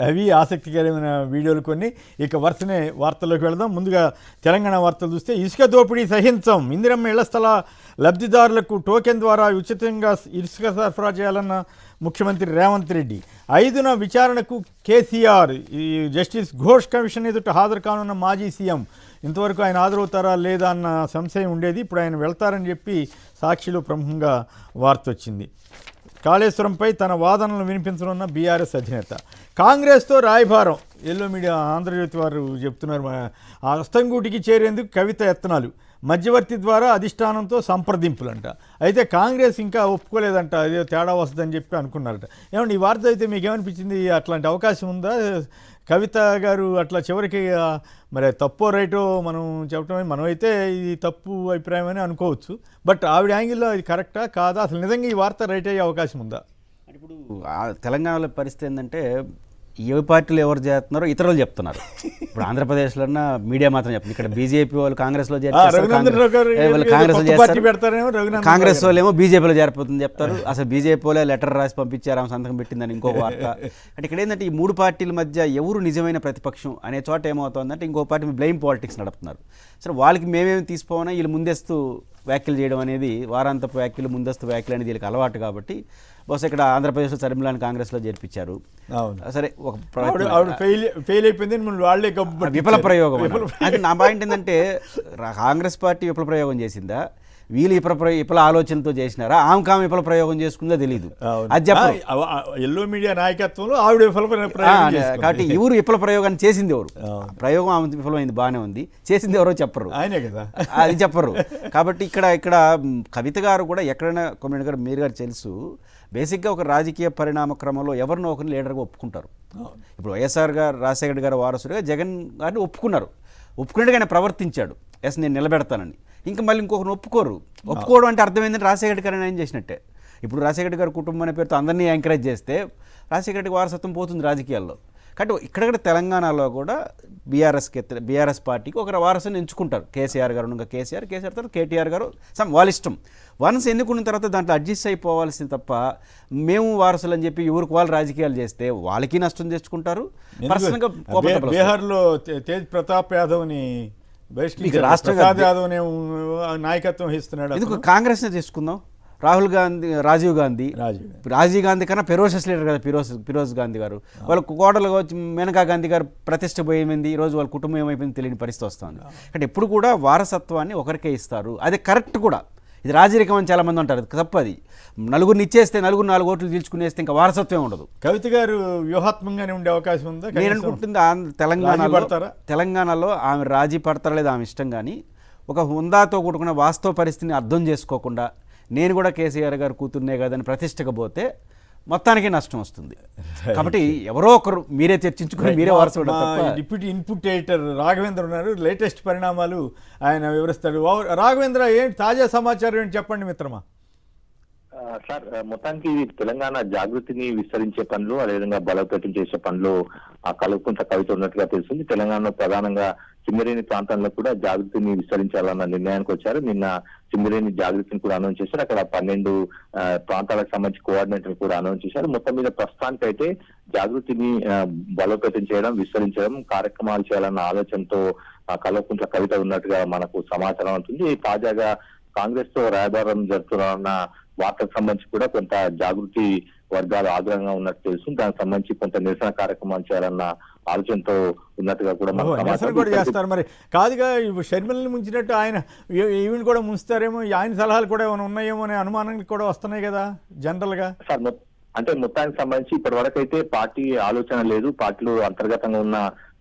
అవి ఆసక్తికరమైన వీడియోలు కొన్ని. ఇక వరుసనే వార్తల్లోకి వెళదాం. ముందుగా తెలంగాణ వార్తలు చూస్తే, ఇసుక దోపిడీ సహించం, ఇందిరమ్మ ఇళ్ల స్థల లబ్ధిదారులకు టోకెన్ ద్వారా ఉచితంగా ఇసుక సరఫరా చేయాలన్న ముఖ్యమంత్రి రేవంత్ రెడ్డి. 5న విచారణకు కేసీఆర్. ఈ జస్టిస్ ఘోష్ కమిషన్ ఎదుట హాజరు కానున్న మాజీ సీఎం. ఇంతవరకు ఆయన హాజరవుతారా లేదా అన్న సంశయం ఉండేది, ఇప్పుడు ఆయన వెళ్తారని చెప్పి సాక్షిలో ప్రముఖంగా వార్త వచ్చింది. కాళేశ్వరంపై తన వాదనలు వినిపించనున్న బీఆర్ఎస్ అధినేత. కాంగ్రెస్తో రాయబారం. ఎల్లో మీడియా ఆంధ్రజ్యోతి వారు చెప్తున్నారు, అస్తంగూటికి చేరేందుకు కవిత యత్నాలు, మధ్యవర్తి ద్వారా అధిష్టానంతో సంప్రదింపులంట. అయితే కాంగ్రెస్ ఇంకా ఒప్పుకోలేదంట, అదే తేడా వస్తుందని చెప్పి అనుకున్నారట. ఏమంటే ఈ వార్త అయితే మీకు ఏమనిపించింది? అట్లాంటి అవకాశం ఉందా? కవిత గారు అట్లా చివరికి మరి తప్పో రైటో మనం చెప్పటమే, మనమైతే ఇది తప్పు అభిప్రాయం అని అనుకోవచ్చు, బట్ ఆవిడ యాంగిల్లో ఇది కరెక్టా కాదా, అసలు నిజంగా ఈ వార్త రైట్ అయ్యే అవకాశం ఉందా? ఇప్పుడు తెలంగాణలో పరిస్థితి ఏంటంటే, ఏ పార్టీలు ఎవరు చేస్తున్నారో ఇతరులు చెప్తున్నారు. ఇప్పుడు ఆంధ్రప్రదేశ్లో మీడియా మాత్రం చెప్తుంది. ఇక్కడ బీజేపీ వాళ్ళు కాంగ్రెస్లో చేస్తారు, కాంగ్రెస్ వాళ్ళు ఏమో బీజేపీలో చేరిపోతుంది చెప్తారు. అసలు బీజేపీ వాళ్ళే లెటర్ రాసి పంపించారు, ఆమె సంతకం పెట్టిందని ఇంకొక వార్త. అంటే ఇక్కడ ఏంటంటే, ఈ మూడు పార్టీల మధ్య ఎవరు నిజమైన ప్రతిపక్షం అనే చోట ఏమవుతుందంటే, ఇంకో పార్టీ బ్లేమ్ పాలిటిక్స్ నడుపుతున్నారు. సరే, వాళ్ళకి మేమేమి తీసుకోమన్నా వీళ్ళు ముందస్తు వ్యాఖ్యలు చేయడం అనేది, వారాంతపు వ్యాఖ్యలు, ముందస్తు వ్యాఖ్యలు అనేది వీళ్ళకి అలవాటు. కాబట్టి బహుశా ఇక్కడ ఆంధ్రప్రదేశ్లో చర్మిలాని కాంగ్రెస్లో చేర్పించారు. సరే, ఒక ఫెయిల్ అయిపోయింది, వాళ్ళే విఫల ప్రయోగం. అది నా పాయింట్ ఏంటంటే, కాంగ్రెస్ పార్టీ విఫల ప్రయోగం చేసిందా, వీళ్ళు విఫల ఆలోచనతో చేసినారా, ఆమె విఫల ప్రయోగం చేసుకుందో తెలియదు. అది చెప్పారు. ఎల్లో మీడియా నాయకత్వంలో ఆవిడ విఫల ప్రయోగం. కాబట్టి ఎవరు విఫల ప్రయోగాన్ని చేసింది ఎవరు? ప్రయోగం ఆమె విఫలమైంది, బాగానే ఉంది, చేసింది ఎవరో చెప్పరు, ఆయనే కదా, అది చెప్పరు. కాబట్టి ఇక్కడ కవిత గారు కూడా ఎక్కడైనా కొమ్మినేని గారు, మీరు గారు తెలుసు, బేసిక్గా ఒక రాజకీయ పరిణామ క్రమంలో ఎవరినో ఒకరిని లీడర్గా ఒప్పుకుంటారు. ఇప్పుడు వైఎస్ఆర్ గారు, రాజశేఖర్ గారు వారసుడిగా జగన్ గారిని ఒప్పుకున్నారు. ఒప్పుకున్నట్టుగా ఆయన ప్రవర్తించాడు, ఎస్ నేను నిలబెడతానని. ఇంకా మళ్ళీ ఇంకొకరిని ఒప్పుకోవడం అంటే అర్థమైందని రాజశేఖర్ గారు ఏం చేసినట్టే. ఇప్పుడు రాజశేఖర్ గారి కుటుంబం అనే పేరుతో అందరినీ ఎంకరేజ్ చేస్తే రాజశేఖర్ గారికి వారసత్వం పోతుంది రాజకీయాల్లో. కాబట్టి ఇక్కడ తెలంగాణలో కూడా బీఆర్ఎస్ పార్టీకి ఒక వారసుని ఎంచుకుంటారు. కేసీఆర్ గారు ఉండగా కేసీఆర్ తర్వాత కేటీఆర్ గారు, వాళ్ళ ఇష్టం. వన్స్ ఎన్నుకున్న తర్వాత దాంట్లో అడ్జస్ట్ అయిపోవాల్సింది తప్ప, మేము వారసులు అని చెప్పి ఎవరికి వాళ్ళు రాజకీయాలు చేస్తే వాళ్ళకి నష్టం తెచ్చుకుంటారు. పర్సనల్గా బీహార్లో తేజ్ ప్రతాప్ యాదవ్ని రాష్ట్ర యాదవ్ నాయకత్వం వహిస్తున్నాడు. ఎందుకు కాంగ్రెస్నే తీసుకుందాం? రాహుల్ గాంధీ, రాజీవ్ గాంధీ కన్నా ఫెరోషస్ లీడర్ కదా ఫిరోజ్ గాంధీ గారు. వాళ్ళ కోడలుగా వచ్చి మేనకా గాంధీ గారు ప్రతిష్ట పోయింది, ఈరోజు వాళ్ళ కుటుంబం ఏమైపోయింది తెలియని పరిస్థితి వస్తుంది. అంటే ఎప్పుడు కూడా వారసత్వాన్ని ఒకరికే ఇస్తారు, అది కరెక్ట్ కూడా. ఇది రాజరికం అని చాలామంది అంటారు, అది తప్పు. అది నలుగురిని ఇచ్చేస్తే, 4 ఓట్లు తీర్చుకునేస్తే ఇంకా వారసత్వం ఉండదు. కవిత గారు వ్యూహాత్మకంగానే ఉండే అవకాశం ఉందా? నేను అనుకుంటుంది తెలంగాణలో ఆమె రాజీ పడతారా లేదా ఆమె ఇష్టం. కానీ ఒక హుందాతో కూడుకున్న వాస్తవ పరిస్థితిని అర్థం చేసుకోకుండా, నేను కూడా కేసీఆర్ గారు కూతుర్నే కదని ప్రతిష్టకపోతే మొత్తానికి నష్టం వస్తుంది. కాబట్టి ఎవరో ఒకరు మీరే చర్చించుకుని మీరే వారసుడు. డిప్యూటీ ఇన్పుట్ ఎడిటర్ రాఘవేంద్ర ఉన్నారు, లేటెస్ట్ పరిణామాలు ఆయన వివరిస్తాడు. రాఘవేంద్ర, ఏంటి తాజా సమాచారం ఏంటి చెప్పండి మిత్రమా. సార్, మొత్తానికి తెలంగాణ జాగృతిని విస్తరించే పనులు, అదేవిధంగా బలోపేతం చేసే పనులు కలుపుకుంట కవిత ఉన్నట్టుగా తెలుస్తుంది. తెలంగాణలో ప్రధానంగా సింగరేణి ప్రాంతంలో కూడా జాగృతిని విస్తరించాలన్న నిర్ణయానికి వచ్చారు. నిన్న సింగరేణి జాగృతిని కూడా అనౌన్స్ చేశారు. అక్కడ 12 ప్రాంతాలకు సంబంధించి కోఆర్డినేటర్ కూడా అనౌన్స్ చేశారు. మొత్తం మీద ప్రస్తుతానికైతే జాగృతిని బలోపేతం చేయడం, విస్తరించడం, కార్యక్రమాలు చేయాలన్న ఆలోచనతో కల్వకుంట్ల కవిత ఉన్నట్టుగా మనకు సమాచారం అవుతుంది. తాజాగా కాంగ్రెస్ తో రాయబారం జరుపుతున్న వార్తకు సంబంధించి కూడా కొంత జాగృతి వర్గాలు ఆగ్రహంగా ఉన్నట్టు తెలుస్తుంది. దానికి సంబంధించి కొంత నిరసన కార్యక్రమాలు చేయాలన్న ఆలోచనతో ఉన్నట్టుగా కూడా చేస్తారు. మరి కాదుగా, షర్మిలని ముంచినట్టు ఆయన ఈవెన్ కూడా ముంచుతారేమో, ఆయన సలహాలు కూడా ఏమైనా ఉన్నాయేమో అనే అనుమానాలు కూడా వస్తున్నాయి కదా జనరల్ గా. సార్, అంటే మొత్తానికి సంబంధించి ఇప్పటి వరకు అయితే పార్టీ ఆలోచన లేదు. పార్టీలో అంతర్గతంగా ఉన్న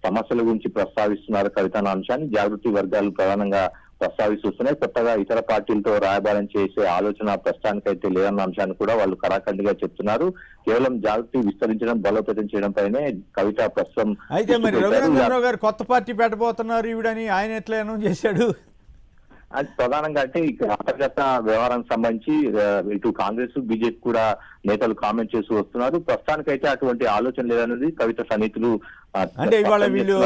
సమస్యల గురించి ప్రస్తావిస్తున్నారు కవిత అన్న అంశాన్ని జాగృతి వర్గాలు ప్రధానంగా ప్రస్తావిస్తున్నాయి. కొత్తగా ఇతర పార్టీలతో రాయబారం చేసే ఆలోచన ప్రస్తుతానికైతే లేదన్న అంశాన్ని కూడా వాళ్ళు కరాఖండిగా చెప్తున్నారు. కేవలం జాగృతి విస్తరించడం, బలోపేతం చేయడం పైనే కవిత ప్రస్తుతం. అయితే మరి రఘునందనరావు గారు కొత్త పార్టీ పెట్టబోతున్నారు ఈవిడని ఆయన ఎట్లా అనౌన్స్ చేశాడు? అది ప్రధానంగా అంటే ఇక్కడ అంతర్గత వ్యవహారానికి సంబంధించి ఇటు కాంగ్రెస్, బీజేపీ కూడా నేతలు కామెంట్ చేస్తూ వస్తున్నారు. ప్రస్తుతానికైతే అటువంటి ఆలోచన లేదనేది కవిత సన్నిహితులు. అంటే ఇవాళ వీళ్ళు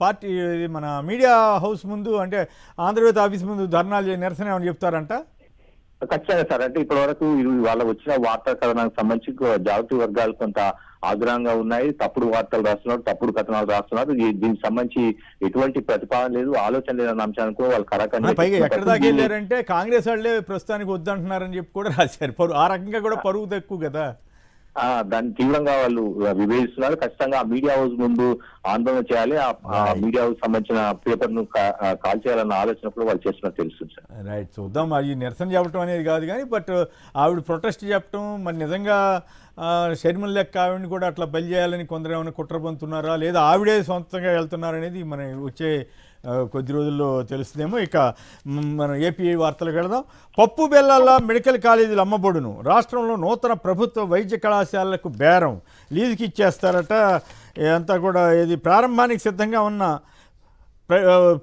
పార్టీ మన మీడియా హౌస్ ముందు, అంటే ఆంధ్రజ్యోతి ఆఫీస్ ముందు ధర్నాలు నిరసన ఏమని చెప్తారంట. ఖచ్చితంగా సార్. అంటే ఇప్పటి వరకు వాళ్ళ వచ్చిన వార్తా కథనానికి సంబంధించి జాగృతి వర్గాలు కొంత ఆగ్రహంగా ఉన్నాయి. తప్పుడు వార్తలు రాస్తున్నారు, తప్పుడు కథనాలు రాస్తున్నారు. దీనికి సంబంధించి ఎటువంటి ప్రతిపాదన లేదు, ఆలోచన లేదన్న అంశాన్ని కూడా వాళ్ళు కరాఖండిగా పైగా ఎక్కడ దాకా వెళ్ళారంటే కాంగ్రెస్ వాళ్ళే ప్రస్తుతానికి వద్దంటున్నారని చెప్పి కూడా రాశారు. ఆ రకంగా కూడా పరువు తక్కువ కదా. దాన్ని తీవ్రంగా వాళ్ళు విభేదిస్తున్నారు. ఖచ్చితంగా ఆ మీడియా హౌస్ ముందు ఆందోళన చేయాలి, ఆ మీడియా హౌస్ సంబంధించిన పేపర్ ను కాల్ చేయాలన్న ఆలోచన కూడా వాళ్ళు చేస్తున్నట్టు తెలుస్తుంది సార్. రైట్, చూద్దాం. అది నిరసన చెప్పడం అనేది కాదు కానీ బట్ ఆవిడ ప్రొటెస్ట్ చెప్పడం మరి నిజంగా షర్మిల లెక్క ఆవిడని కూడా అట్లా బలి చేయాలని కొందరు ఏమైనా కుట్ర పొందుతున్నారా లేదా ఆవిడే సొంతంగా వెళ్తున్నారనేది మన వచ్చే కొద్ది రోజుల్లో తెలుస్తుందేమో. ఇక మనం ఏపీ వార్తలకు వెళదాం. పప్పు బెల్లాల మెడికల్ కాలేజీలు అమ్మబడును, రాష్ట్రంలో నూతన ప్రభుత్వ వైద్య కళాశాలలకు బేరం, లీజుకి ఇచ్చేస్తారట. అంతా కూడా ఇది ప్రారంభానికి సిద్ధంగా ఉన్న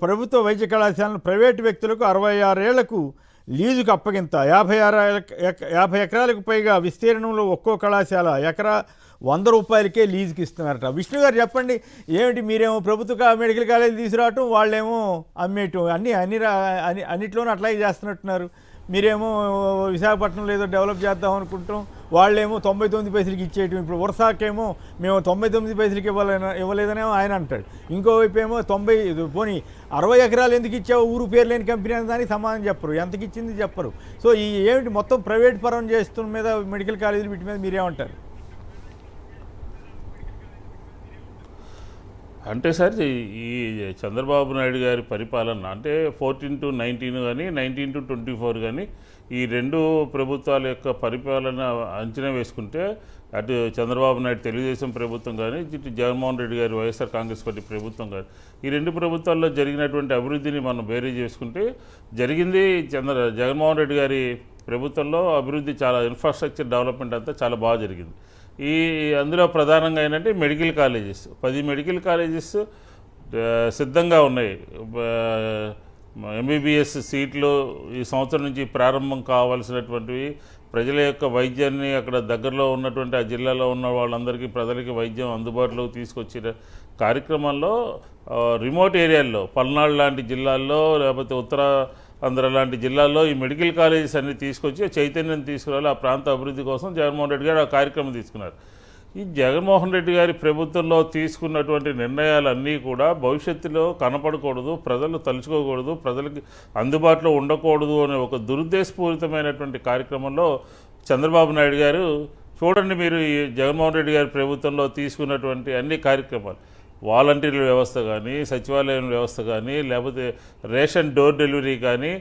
ప్రభుత్వ వైద్య కళాశాలను ప్రైవేటు వ్యక్తులకు 66 ఏళ్లకు లీజుకు అప్పగింత. 50 ఎకరాలకు పైగా విస్తీర్ణంలో ఒక్కో కళాశాల ఎకరా 100 రూపాయలకే లీజుకి ఇస్తున్నారట. విష్ణు గారు చెప్పండి, ఏమిటి మీరేమో ప్రభుత్వ మెడికల్ కాలేజీ తీసుకురావటం, వాళ్ళేమో అమ్మేయటం, అన్నిట్లోనూ అట్లాగే చేస్తున్నట్టున్నారు. మీరేమో విశాఖపట్నంలో ఏదో డెవలప్ చేద్దాం అనుకుంటాం, వాళ్ళేమో 99 పైసలకి ఇచ్చేయటం. ఇప్పుడు వరుసకేమో మేము 99 పైసలకి ఇవ్వలేదనేమో ఆయన అంటాడు. ఇంకోవైపు ఏమో 60 ఎకరాలు ఎందుకు ఇచ్చావు, ఊరు పేరు లేని కంపెనీ అని దానికి సమాధానం చెప్పరు, ఎంతకి ఇచ్చింది చెప్పరు. సో ఈ ఏమిటి మొత్తం ప్రైవేట్ పరం చేస్తున్న మీద మెడికల్ కాలేజీలు వీటి మీద మీరేమంటారు? అంటే సార్ ఈ చంద్రబాబు నాయుడు గారి పరిపాలన అంటే 14 to 19 కానీ 19 to 24 కానీ ఈ రెండు ప్రభుత్వాల యొక్క పరిపాలన అంచనా వేసుకుంటే అటు చంద్రబాబు నాయుడు తెలుగుదేశం ప్రభుత్వం కానీ ఇటు జగన్మోహన్ రెడ్డి గారి వైఎస్ఆర్ కాంగ్రెస్ పార్టీ ప్రభుత్వం కానీ ఈ రెండు ప్రభుత్వాల్లో జరిగినటువంటి అభివృద్ధిని మనం బేరీ చేసుకుంటే జరిగింది జగన్మోహన్ రెడ్డి గారి ప్రభుత్వంలో అభివృద్ధి చాలా ఇన్ఫ్రాస్ట్రక్చర్ డెవలప్మెంట్ అంతా చాలా బాగా జరిగింది. అందులో ప్రధానంగా ఏంటంటే మెడికల్ కాలేజెస్ 10 మెడికల్ కాలేజెస్ సిద్ధంగా ఉన్నాయి. ఎంబీబీఎస్ సీట్లు ఈ సంవత్సరం నుంచి ప్రారంభం కావాల్సినటువంటివి, ప్రజల యొక్క వైద్యాన్ని అక్కడ దగ్గరలో ఉన్నటువంటి ఆ జిల్లాలో ఉన్న వాళ్ళందరికీ ప్రజలకి వైద్యం అందుబాటులోకి తీసుకొచ్చిన కార్యక్రమంలో రిమోట్ ఏరియాల్లో పల్నాడు లాంటి జిల్లాల్లో లేకపోతే ఉత్తర ఆంధ్ర లాంటి జిల్లాల్లో ఈ మెడికల్ కాలేజెస్ అన్ని తీసుకొచ్చి చైతన్యం తీసుకురావాలి, ఆ ప్రాంత అభివృద్ధి కోసం జగన్మోహన్ రెడ్డి గారు ఆ కార్యక్రమం తీసుకున్నారు. ఈ జగన్మోహన్ రెడ్డి గారి ప్రభుత్వంలో తీసుకున్నటువంటి నిర్ణయాలన్నీ కూడా భవిష్యత్తులో కనపడకూడదు, ప్రజలు తలుచుకోకూడదు, ప్రజలకి అందుబాటులో ఉండకూడదు అనే ఒక దురుద్దేశపూరితమైనటువంటి కార్యక్రమంలో చంద్రబాబు నాయుడు గారు చూడండి. మీరు ఈ జగన్మోహన్ రెడ్డి గారి ప్రభుత్వంలో తీసుకున్నటువంటి అన్ని కార్యక్రమాలు, వాలంటీర్ల వ్యవస్థ కానీ, సచివాలయం వ్యవస్థ కానీ, లేకపోతే రేషన్ డోర్ డెలివరీ కానీ,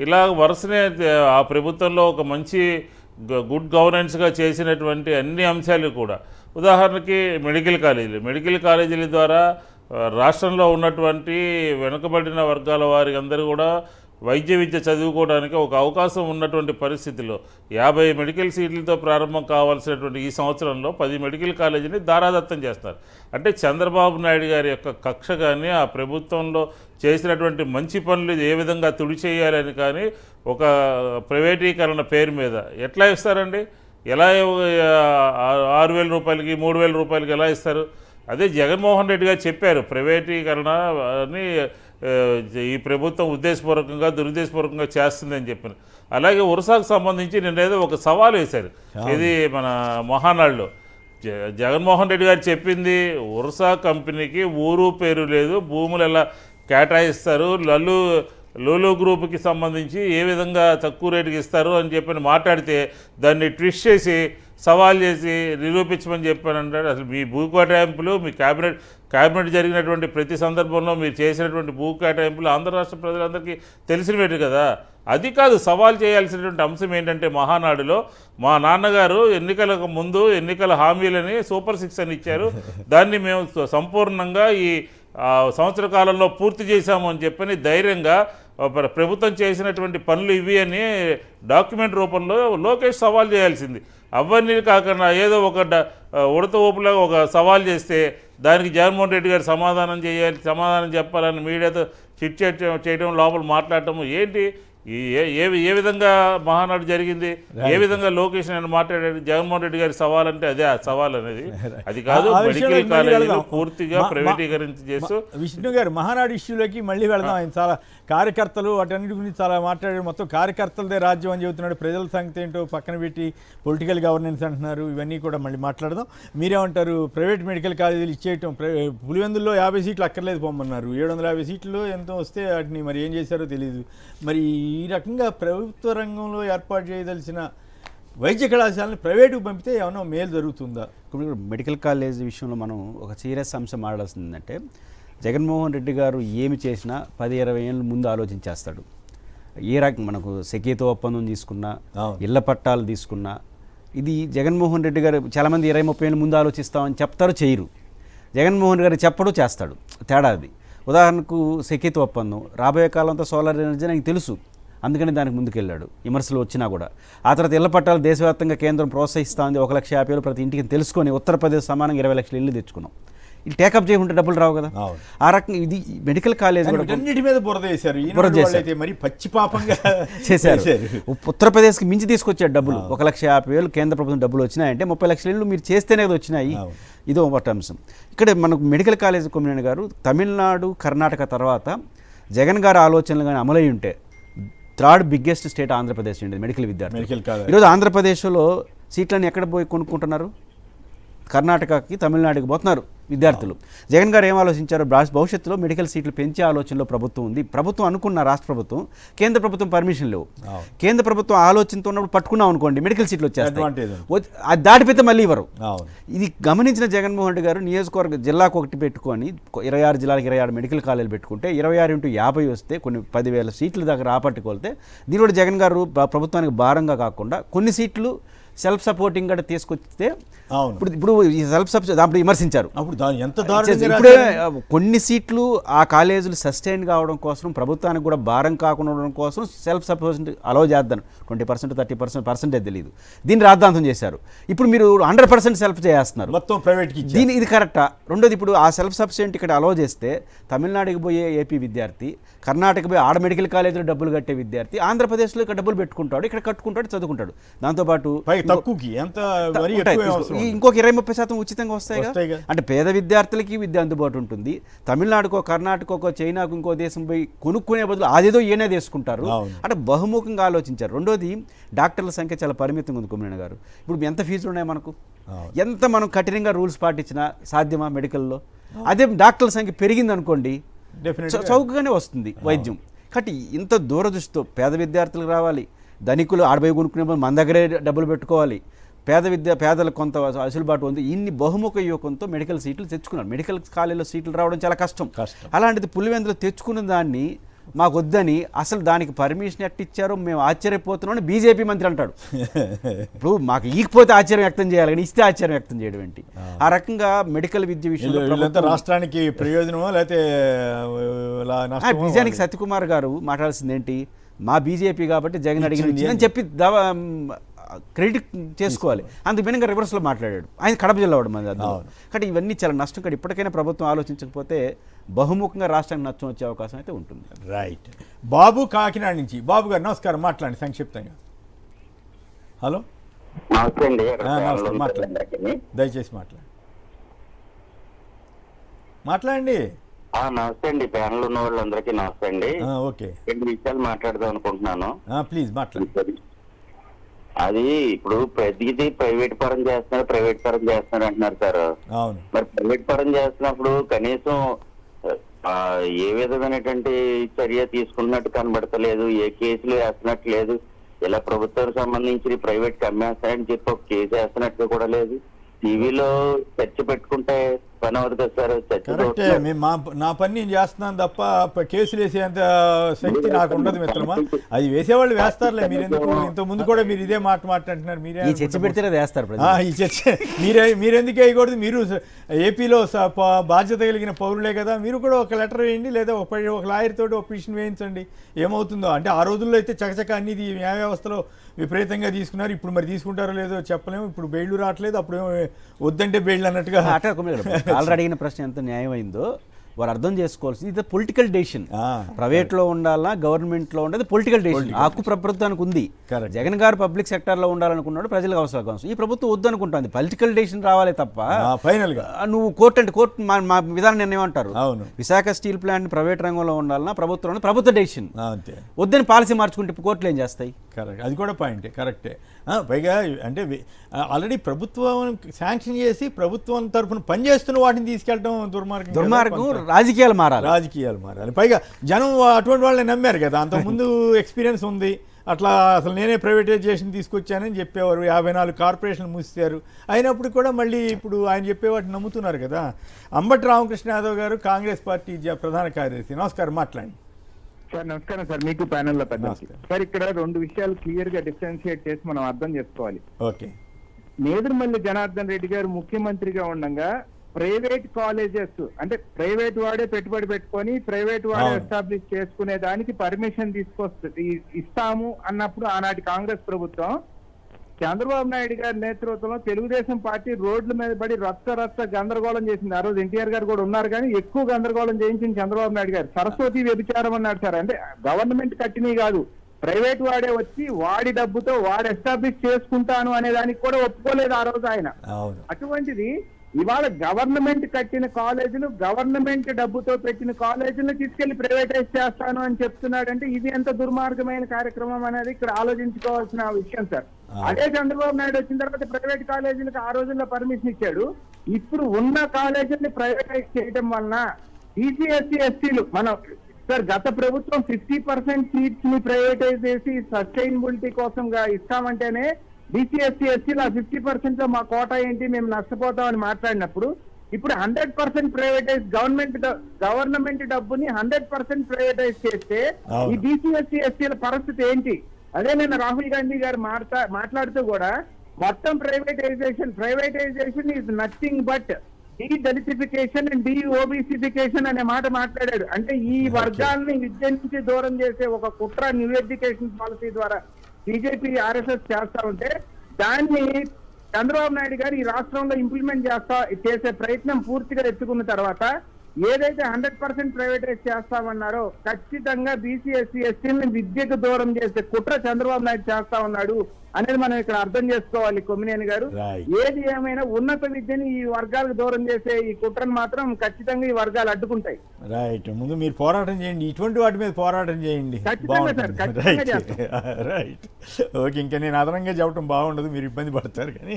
ఇలా వరుసనే ఆ ప్రభుత్వంలో ఒక మంచి గుడ్ గవర్నెన్స్గా చేసినటువంటి అన్ని అంశాలు కూడా, ఉదాహరణకి మెడికల్ కాలేజీల ద్వారా రాష్ట్రంలో ఉన్నటువంటి వెనుకబడిన వర్గాల వారికి అందరూ కూడా వైద్య విద్య చదువుకోవడానికి ఒక అవకాశం ఉన్నటువంటి పరిస్థితిలో 50 మెడికల్ సీట్లతో ప్రారంభం కావాల్సినటువంటి ఈ సంవత్సరంలో 10 మెడికల్ కాలేజీని దారాదత్తం చేస్తారు. అంటే చంద్రబాబు నాయుడు గారి యొక్క కక్ష కానీ, ఆ ప్రభుత్వంలో చేసినటువంటి మంచి పనులు ఏ విధంగా తుడిచేయాలని కానీ ఒక ప్రైవేటీకరణ పేరు మీద ఎట్లా ఇస్తారండి? ఎలా 6,000 రూపాయలకి 3,000 రూపాయలకి ఎలా ఇస్తారు? అదే జగన్మోహన్ రెడ్డి గారు చెప్పారు, ప్రైవేటీకరణ అని ఈ ప్రభుత్వం ఉద్దేశపూర్వకంగా దురుద్దేశపూర్వకంగా చేస్తుందని చెప్పారు. అలాగే ఉరసాకు సంబంధించి నిన్నేదో ఒక సవాల్ వేశారు, ఇది మన మహానాడులో. జగన్మోహన్ రెడ్డి గారు చెప్పింది ఉరసా కంపెనీకి ఊరు పేరు లేదు, భూములు ఎలా కేటాయిస్తారు, లూలు గ్రూప్కి సంబంధించి ఏ విధంగా తక్కువ రేటుకి ఇస్తారు అని చెప్పి మాట్లాడితే దాన్ని ట్విస్ట్ చేసి సవాల్ చేసి నిరూపించమని చెప్పానంటాడు. అసలు మీ భూ కేటాయింపులు, మీ క్యాబినెట్ జరిగినటువంటి ప్రతి సందర్భంలో మీరు చేసినటువంటి భూ కేటాయింపులు ఆంధ్ర రాష్ట్ర ప్రజలందరికీ తెలిసినట్టు కదా. అది కాదు సవాల్ చేయాల్సినటువంటి అంశం ఏంటంటే, మహానాడులో మా నాన్నగారు ఎన్నికలకు ముందు ఎన్నికల హామీలని సూపర్ 6 అని ఇచ్చారు, దాన్ని మేము సంపూర్ణంగా ఈ సంవత్సర కాలంలో పూర్తి చేశాము అని చెప్పని ధైర్యంగా ప్రభుత్వం చేసినటువంటి పనులు ఇవి అని డాక్యుమెంట్ రూపంలో లోకేష్ సవాల్ చేయాల్సింది. అవన్నీ కాకుండా ఏదో ఒక ఉడత ఊపులో ఒక సవాల్ చేస్తే దానికి జగన్మోహన్ రెడ్డి గారు సమాధానం చెప్పాలని మీడియాతో చిట్ చేయడం, లోపల మాట్లాడటం ఏంటి? ఈ ఏ విధంగా మహానాడు జరిగింది, ఏ విధంగా లోకేష్ నేను మాట్లాడాడు, జగన్మోహన్ రెడ్డి గారి సవాల్ అంటే అదే ఆ సవాల్ అనేది, అది కాదు. ఆ విషయంలో మెడికల్ మళ్ళీ కాలేజీలు వెళదాం. పూర్తిగా ప్రైవేటీకరణ చేస్తూ విష్ణు గారు మహానాడు ఇష్యూలోకి మళ్ళీ వెళదాం. ఆయన చాలా కార్యకర్తలు వాటన్నిటి గురించి చాలా మాట్లాడారు. మొత్తం కార్యకర్తలదే రాజ్యం అని చెబుతున్నాడు. ప్రజల సంగతి ఏంటో పక్కన పెట్టి పొలిటికల్ గవర్నెన్స్ అంటున్నారు. ఇవన్నీ కూడా మళ్ళీ మాట్లాడదాం. మీరేమంటారు? ప్రైవేట్ మెడికల్ కాలేజీలు ఇచ్చేయటం, పులివెందుల్లో 50 సీట్లు అక్కర్లేదు పొమ్మన్నారు. 750 సీట్లు ఎంతో వస్తే వాటిని మరి ఏం చేశారో తెలియదు. మరి ఈ రకంగా ప్రభుత్వ రంగంలో ఏర్పాటు చేయదలిసిన వైద్య కళాశాలను ప్రైవేటుకు పంపితే ఏమన్నా మేలు జరుగుతుందా? ఇప్పుడు మెడికల్ కాలేజ్ విషయంలో మనం ఒక సీరియస్ అంశం మాట్లాడాల్సింది ఏంటంటే, జగన్మోహన్ రెడ్డి గారు ఏమి చేసినా 10-20 ఏళ్ళ ముందు ఆలోచించేస్తాడు. ఏ రకం మనకు సెకీతో ఒప్పందం తీసుకున్నా, ఇళ్ల పట్టాలు తీసుకున్నా, ఇది జగన్మోహన్ రెడ్డి గారు చాలామంది 20-30 ఏళ్ళ ముందు ఆలోచిస్తామని చెప్తారు, చేయరు. జగన్మోహన్ రెడ్డి గారు చెప్పడు, చేస్తాడు. తేడా అది. ఉదాహరణకు సెకీతో ఒప్పందం, రాబోయే కాలంతో సోలార్ ఎనర్జీ నాకు తెలుసు, అందుకని దానికి ముందుకెళ్ళాడు. విమర్శలు వచ్చినా కూడా ఆ తర్వాత ఇళ్ల పట్టాలు దేశవ్యాప్తంగా కేంద్రం ప్రోత్సహిస్తూ ఉంది, 1,50,000 ప్రతి ఇంటికి తెలుసుకొని ఉత్తరప్రదేశ్ సమానంగా 20 లక్షల ఇల్లు తెచ్చుకున్నాం. ఇది టేకప్ చేయకుంటే డబ్బులు రావు కదా. ఆ రకంగా ఇది మెడికల్ కాలేజ్ అన్నిటి మీద బురద వేశారు. మరి పచ్చి పాపంగా చేశారు. ఉత్తరప్రదేశ్కి మించి తీసుకొచ్చాడు డబ్బులు. 1,50,000 కేంద్ర ప్రభుత్వం డబ్బులు వచ్చినాయంటే 30 లక్షల ఇళ్ళు మీరు చేస్తేనే కదా వచ్చినాయి. ఇదో ఒకటి అంశం. ఇక్కడ మనకు మెడికల్ కాలేజ్ కొమ్మినేని గారు తమిళనాడు, కర్ణాటక తర్వాత జగన్ గారి ఆలోచనలు కానీ అమలై ఉంటే 3rd బిగ్గెస్ట్ స్టేట్ ఆంధ్రప్రదేశ్ ఉండేది మెడికల్ విద్యార్థి. ఈరోజు ఆంధ్రప్రదేశ్లో సీట్లను ఎక్కడ పోయి కొనుక్కుంటున్నారు? కర్ణాటకకి, తమిళనాడుకి పోతున్నారు విద్యార్థులు. జగన్ గారు ఏం ఆలోచించారు? భవిష్యత్తులో మెడికల్ సీట్లు పెంచే ఆలోచనలో ప్రభుత్వం ఉంది. ప్రభుత్వం అనుకున్న రాష్ట్ర ప్రభుత్వం, కేంద్ర ప్రభుత్వం పర్మిషన్ లేవు. కేంద్ర ప్రభుత్వం ఆలోచనతో ఉన్నప్పుడు పట్టుకున్నాం అనుకోండి, మెడికల్ సీట్లు వచ్చేస్తాయి. అది దాటిపోతే మళ్ళీ ఇవ్వరు. ఇది గమనించిన జగన్మోహన్ రెడ్డి గారు నియోజకవర్గ జిల్లాకు ఒకటి పెట్టుకొని 26 జిల్లాలకు 26 మెడికల్ కాలేజీలు పెట్టుకుంటే 26 × 50 వస్తే కొన్ని 10,000 సీట్ల దగ్గర రాపట్టుకోలితే దీనిలో జగన్ గారు ప్రభుత్వానికి భారంగా కాకుండా కొన్ని సీట్లు సెల్ఫ్ సపోర్టింగ్ కూడా తీసుకొస్తే ఇప్పుడు ఈ సెల్ఫ్ సపోర్ట్ దాంట్లో విమర్శించారు. ఇప్పుడే కొన్ని సీట్లు ఆ కాలేజీలు సస్టైన్ కావడం కోసం, ప్రభుత్వానికి కూడా భారం కాకుండా ఉండడం కోసం సెల్ఫ్ సపోర్ట్ అలౌ చేద్దాం. 20% 30% తెలియదు. దీన్ని రాద్ధాంతం చేశారు. ఇప్పుడు మీరు 100% సెల్ఫ్ చేస్తున్నారు మొత్తం ప్రైవేట్కి. ఇది కరెక్టా? రెండోది, ఇప్పుడు ఆ సెల్ఫ్ సబ్సిడెంట్ ఇక్కడ అలౌ చేస్తే తమిళనాడుకి పోయే ఏపీ విద్యార్థి, కర్ణాటక పోయి ఆడ మెడికల్ కాలేజీలో డబ్బులు కట్టే విద్యార్థి ఆంధ్రప్రదేశ్లో ఇక్కడ డబ్బులు పెట్టుకుంటాడు, ఇక్కడ కట్టుకుంటాడు, చదువుకుంటాడు. దాంతోపాటు ఇంకొక 20-30% ఉచితంగా వస్తాయి. అంటే పేద విద్యార్థులకి విద్య అందుబాటు ఉంటుంది. తమిళనాడుకో, కర్ణాటకకో, చైనాకు, ఇంకో దేశం పోయి కొనుక్కునే బదులు అదేదో ఏనే తీసుకుంటారు. అంటే బహుముఖంగా ఆలోచించారు. రెండోది, డాక్టర్ల సంఖ్య చాలా పరిమితంగా ఉంది కొమ్మినేని గారు. ఇప్పుడు ఎంత ఫీజులు ఉన్నాయి మనకు? ఎంత మనం కఠినంగా రూల్స్ పాటించినా సాధ్యమా మెడికల్లో? అదే డాక్టర్ల సంఖ్య పెరిగింది అనుకోండి, చౌకగానే వస్తుంది వైద్యం. కాబట్టి ఇంత దూరదృష్టితో పేద విద్యార్థులకు రావాలి, ధనికులు ఆడబోయి కొనుక్కునే మన దగ్గరే డబ్బులు పెట్టుకోవాలి, పేదలకు కొంత అసలుబాటు ఉంది. ఇన్ని బహుముఖ యువకంతో మెడికల్ సీట్లు తెచ్చుకున్నారు. మెడికల్ కాలేజీలో సీట్లు రావడం చాలా కష్టం. అలాంటిది పులివెందులో తెచ్చుకున్న దాన్ని మాకు వద్దని, అసలు దానికి పర్మిషన్ ఎట్టిచ్చారో మేము ఆశ్చర్యపోతున్నాం అని బీజేపీ మంత్రి అంటాడు. ఇప్పుడు మాకు ఈకపోతే ఆశ్చర్యం వ్యక్తం చేయాలి, కానీ ఇస్తే ఆశ్చర్యం వ్యక్తం చేయడం ఏంటి? ఆ రకంగా మెడికల్ విద్య విషయంలో రాష్ట్రానికి ప్రయోజనమో లేకపోతే నిజానికి సత్యకుమార్ గారు మాట్లాడాల్సింది ఏంటి? మా బీజేపీ కాబట్టి జగన్ అడిగిన అని చెప్పి క్రెడిట్ చేసుకోవాలి. అందుకు భిన్నంగా రివర్స్లో మాట్లాడాడు. ఆయన కడప జిల్లా వాడు మంది అది. కాబట్టి ఇవన్నీ చాలా నష్టం. ఇక్కడ ఇప్పటికైనా ప్రభుత్వం ఆలోచించకపోతే బహుముఖంగా రాష్ట్రానికి నష్టం వచ్చే అవకాశం అయితే ఉంటుంది. రైట్. బాబు కాకినాడ నుంచి. బాబు గారు నమస్కారం, మాట్లాడండి సంక్షిప్తంగా. హలో, నమస్తే అండి. మాట్లాడండి, దయచేసి మాట్లాడండి. నమస్తే అండి. ప్యానల్ ఉన్న వాళ్ళందరికీ నమస్తే అండి. ఓకే, 2 విషయాలు మాట్లాడదాం అనుకుంటున్నాను. ప్లీజ్ మాట్లాడండి. అది ఇప్పుడు ప్రతిదీ ప్రైవేట్ పరం చేస్తున్నారు అంటున్నారు సార్. అవును, మరి ప్రైవేట్ పరం చేస్తున్నప్పుడు కనీసం ఏ విధమైనటువంటి చర్య తీసుకున్నట్టు కనబడతలేదు, ఏ కేసులు వేస్తున్నట్టు లేదు. ఇలా ప్రభుత్వానికి సంబంధించి ప్రైవేట్ అమ్మేస్తాయని చెప్పి ఒక కేసు వేస్తున్నట్టు కూడా లేదు. టీవీలో చర్చ పెట్టుకుంటే పని అవుతుంది కదా సార్. కరెక్టే, నా పని నేను చేస్తున్నాను తప్ప కేసులు వేసేంత శక్తి నాకు ఉండదు మిత్రమా. అది వేసేవాళ్ళు వేస్తారులే. మీరు ఎందుకు ఇంత ముందు కూడా మీరు ఇదే మాట్లాడుతున్నారు. మీరే ఈ చర్చ పెడితే వేస్తారు. ఈ చర్చ మీరెందుకు వేయకూడదు? మీరు ఏపీలో బాధ్యత కలిగిన పౌరులే కదా. మీరు కూడా ఒక లెటర్ వేయండి, లేదా ఒక లాయర్ తోటి ఒక పిటిషన్ వేయించండి. ఏమవుతుందో అంటే ఆ రోజుల్లో అయితే చకచక అన్ని న్యాయ వ్యవస్థలో విపరీతంగా తీసుకున్నారు. ఇప్పుడు మరి తీసుకుంటారో లేదో చెప్పలేము. ఇప్పుడు బెయిల్ రావట్లేదు, అప్పుడు వద్దంటే బెయిల్ అన్నట్టుగా. ఆల్రెడీ అడిగిన ప్రశ్న ఎంత న్యాయమైందో, వారు అర్థం చేసుకోవాల్సింది ఇది పొలిటికల్ డెసిషన్. ఆ, ప్రైవేట్లో ఉండాలా గవర్నమెంట్లో ఉండేది పొలిటికల్ డెసిషన్. హక్కు ప్రభుత్వానికి ఉంది. Correct. జగన్ గారు పబ్లిక్ సెక్టార్లో ఉండాలనుకున్నాడు, ప్రజలకు అవసరం. ఈ ప్రభుత్వం వద్దు అనుకుంటుంది. పొలిటికల్ డెసిషన్ రావాలి తప్ప ఫైనల్గా నువ్వు కోర్టు అంటే కోర్టు మా విధానం నిర్ణయం అంటారు. అవును. విశాఖ స్టీల్ ప్లాంట్ ప్రైవేట్ రంగంలో ఉండాలన్నా ప్రభుత్వంలో ప్రభుత్వ డెసిషన్. అంతే. వద్దని పాలసీ మార్చుకుంటే ఇప్పుడు కోర్టులు ఏం చేస్తాయి? కరెక్ట్, అది కూడా పాయింటే, కరెక్టే. పైగా అంటే ఆల్రెడీ ప్రభుత్వం శాంక్షన్ చేసి ప్రభుత్వం తరఫున పనిచేస్తున్న వాటిని తీసుకెళ్ళడం దుర్మార్గం. దుర్మార్గం. రాజకీయాలు మారాలి. రాజకీయాలు మారాలి. పైగా జనం అటువంటి వాళ్ళని నమ్మారు కదా, అంతకుముందు ఎక్స్పీరియన్స్ ఉంది. అట్లా అసలు నేనే ప్రైవేటైజేషన్ తీసుకొచ్చానని చెప్పేవారు. 54 కార్పొరేషన్లు మూసారు. అయినప్పుడు కూడా మళ్ళీ ఇప్పుడు ఆయన చెప్పే వాటిని నమ్ముతున్నారు కదా. అంబటి రామకృష్ణ యాదవ్ గారు, కాంగ్రెస్ పార్టీ ప్రధాన కార్యదర్శి, నమస్కారం, మాట్లాడండి. సార్ నమస్కారం సార్, మీకు ప్యానెల్లో పెద్దకి. సార్ ఇక్కడ 2 విషయాలు క్లియర్ గా డిఫరెన్షియేట్ చేసి మనం అర్థం చేసుకోవాలి. ఓకే. నేదురుమల్లి జనార్దన్ రెడ్డి గారు ముఖ్యమంత్రిగా ఉండగా ప్రైవేట్ కాలేజెస్ అంటే ప్రైవేట్ వాడే పెట్టుబడి పెట్టుకొని ప్రైవేట్ వాడే ఎస్టాబ్లిష్ చేసుకునే దానికి పర్మిషన్ ఇస్తాము అన్నప్పుడు ఆనాటి కాంగ్రెస్ ప్రభుత్వం చంద్రబాబు నాయుడు గారి నేతృత్వంలో తెలుగుదేశం పార్టీ రోడ్ల మీద పడి రచ్చ గందరగోళం చేసింది. ఆ రోజు ఎన్టీఆర్ గారు కూడా ఉన్నారు, కానీ ఎక్కువ గందరగోళం చేయించింది చంద్రబాబు నాయుడు గారు. సరస్వతి వ్యభిచారం అన్నాడు సార్. అంటే గవర్నమెంట్ కట్టినవి కాదు, ప్రైవేట్ వాడే వచ్చి వాడి డబ్బుతో వాడు ఎస్టాబ్లిష్ చేసుకుంటాను అనే దానికి కూడా ఒప్పుకోలేదు ఆ రోజు ఆయన. అటువంటిది ఇవాళ గవర్నమెంట్ కట్టిన కాలేజీలు, గవర్నమెంట్ డబ్బుతో పెట్టిన కాలేజీలను తీసుకెళ్లి ప్రైవేటైజ్ చేస్తాను అని చెప్తున్నాడంటే ఇది ఎంత దుర్మార్గమైన కార్యక్రమం అనేది ఇక్కడ ఆలోచించుకోవాల్సిన విషయం సార్. అదే చంద్రబాబు నాయుడు వచ్చిన తర్వాత ప్రైవేట్ కాలేజీలకు ఆ రోజుల్లో పర్మిషన్ ఇచ్చాడు. ఇప్పుడు ఉన్న కాలేజీని ప్రైవేటైజ్ చేయడం వలన బీసీ ఎస్టీలు మనం సార్ గత ప్రభుత్వం 50% సీట్స్ ని ప్రైవేటైజ్ చేసి సస్టైనబిలిటీ కోసం ఇస్తామంటేనే బీసీ ఎస్టీలు ఆ 50% లో మా కోటా ఏంటి, మేము నష్టపోతామని మాట్లాడినప్పుడు ఇప్పుడు 100% ప్రైవేటైజ్ గవర్నమెంట్ డబ్బుని 100% ప్రైవేటైజ్ చేస్తే ఈ బీసీ ఎస్టీల పరిస్థితి ఏంటి? అదే నిన్న రాహుల్ గాంధీ గారు మాట్లాడుతూ కూడా మొత్తం ప్రైవేటైజేషన్ ఈజ్ నథింగ్ బట్ డీదళితిఫికేషన్ అండ్ ఓబీసీఫికేషన్ అనే మాట మాట్లాడాడు. అంటే ఈ వర్గాలని విద్య నుంచి దూరం చేసే ఒక కుట్ర న్యూ ఎడ్యుకేషన్ పాలసీ ద్వారా బీజేపీ ఆర్ఎస్ఎస్ చేస్తా ఉంటే దాన్ని చంద్రబాబు నాయుడు గారు ఈ రాష్ట్రంలో ఇంప్లిమెంట్ చేసే ప్రయత్నం పూర్తిగా ఎత్తుకున్న తర్వాత ఏదైతే 100% ప్రైవేటైజ్ చేస్తామన్నారో ఖచ్చితంగా బీసీ ఎస్టీని విద్యకు దూరం చేసే కుట్ర చంద్రబాబు నాయుడు చేస్తా ఉన్నాడు అనేది మనం ఇక్కడ అర్థం చేసుకోవాలి. కొమ్మినేని గారు, ఏది ఏమైనా ఉన్నత విద్యని ఈ వర్గాలకు దూరం చేసే ఈ కుట్రను మాత్రం ఖచ్చితంగా ఈ వర్గాలు అడ్డుకుంటాయి. రైట్, ముందు మీరు పోరాటం చేయండి, ఇటువంటి వాటి మీద పోరాటం చేయండి. Right, okay. ఇంకా నేను అదనంగా చెప్పడం బాగుండదు, మీరు ఇబ్బంది పడతారు కానీ.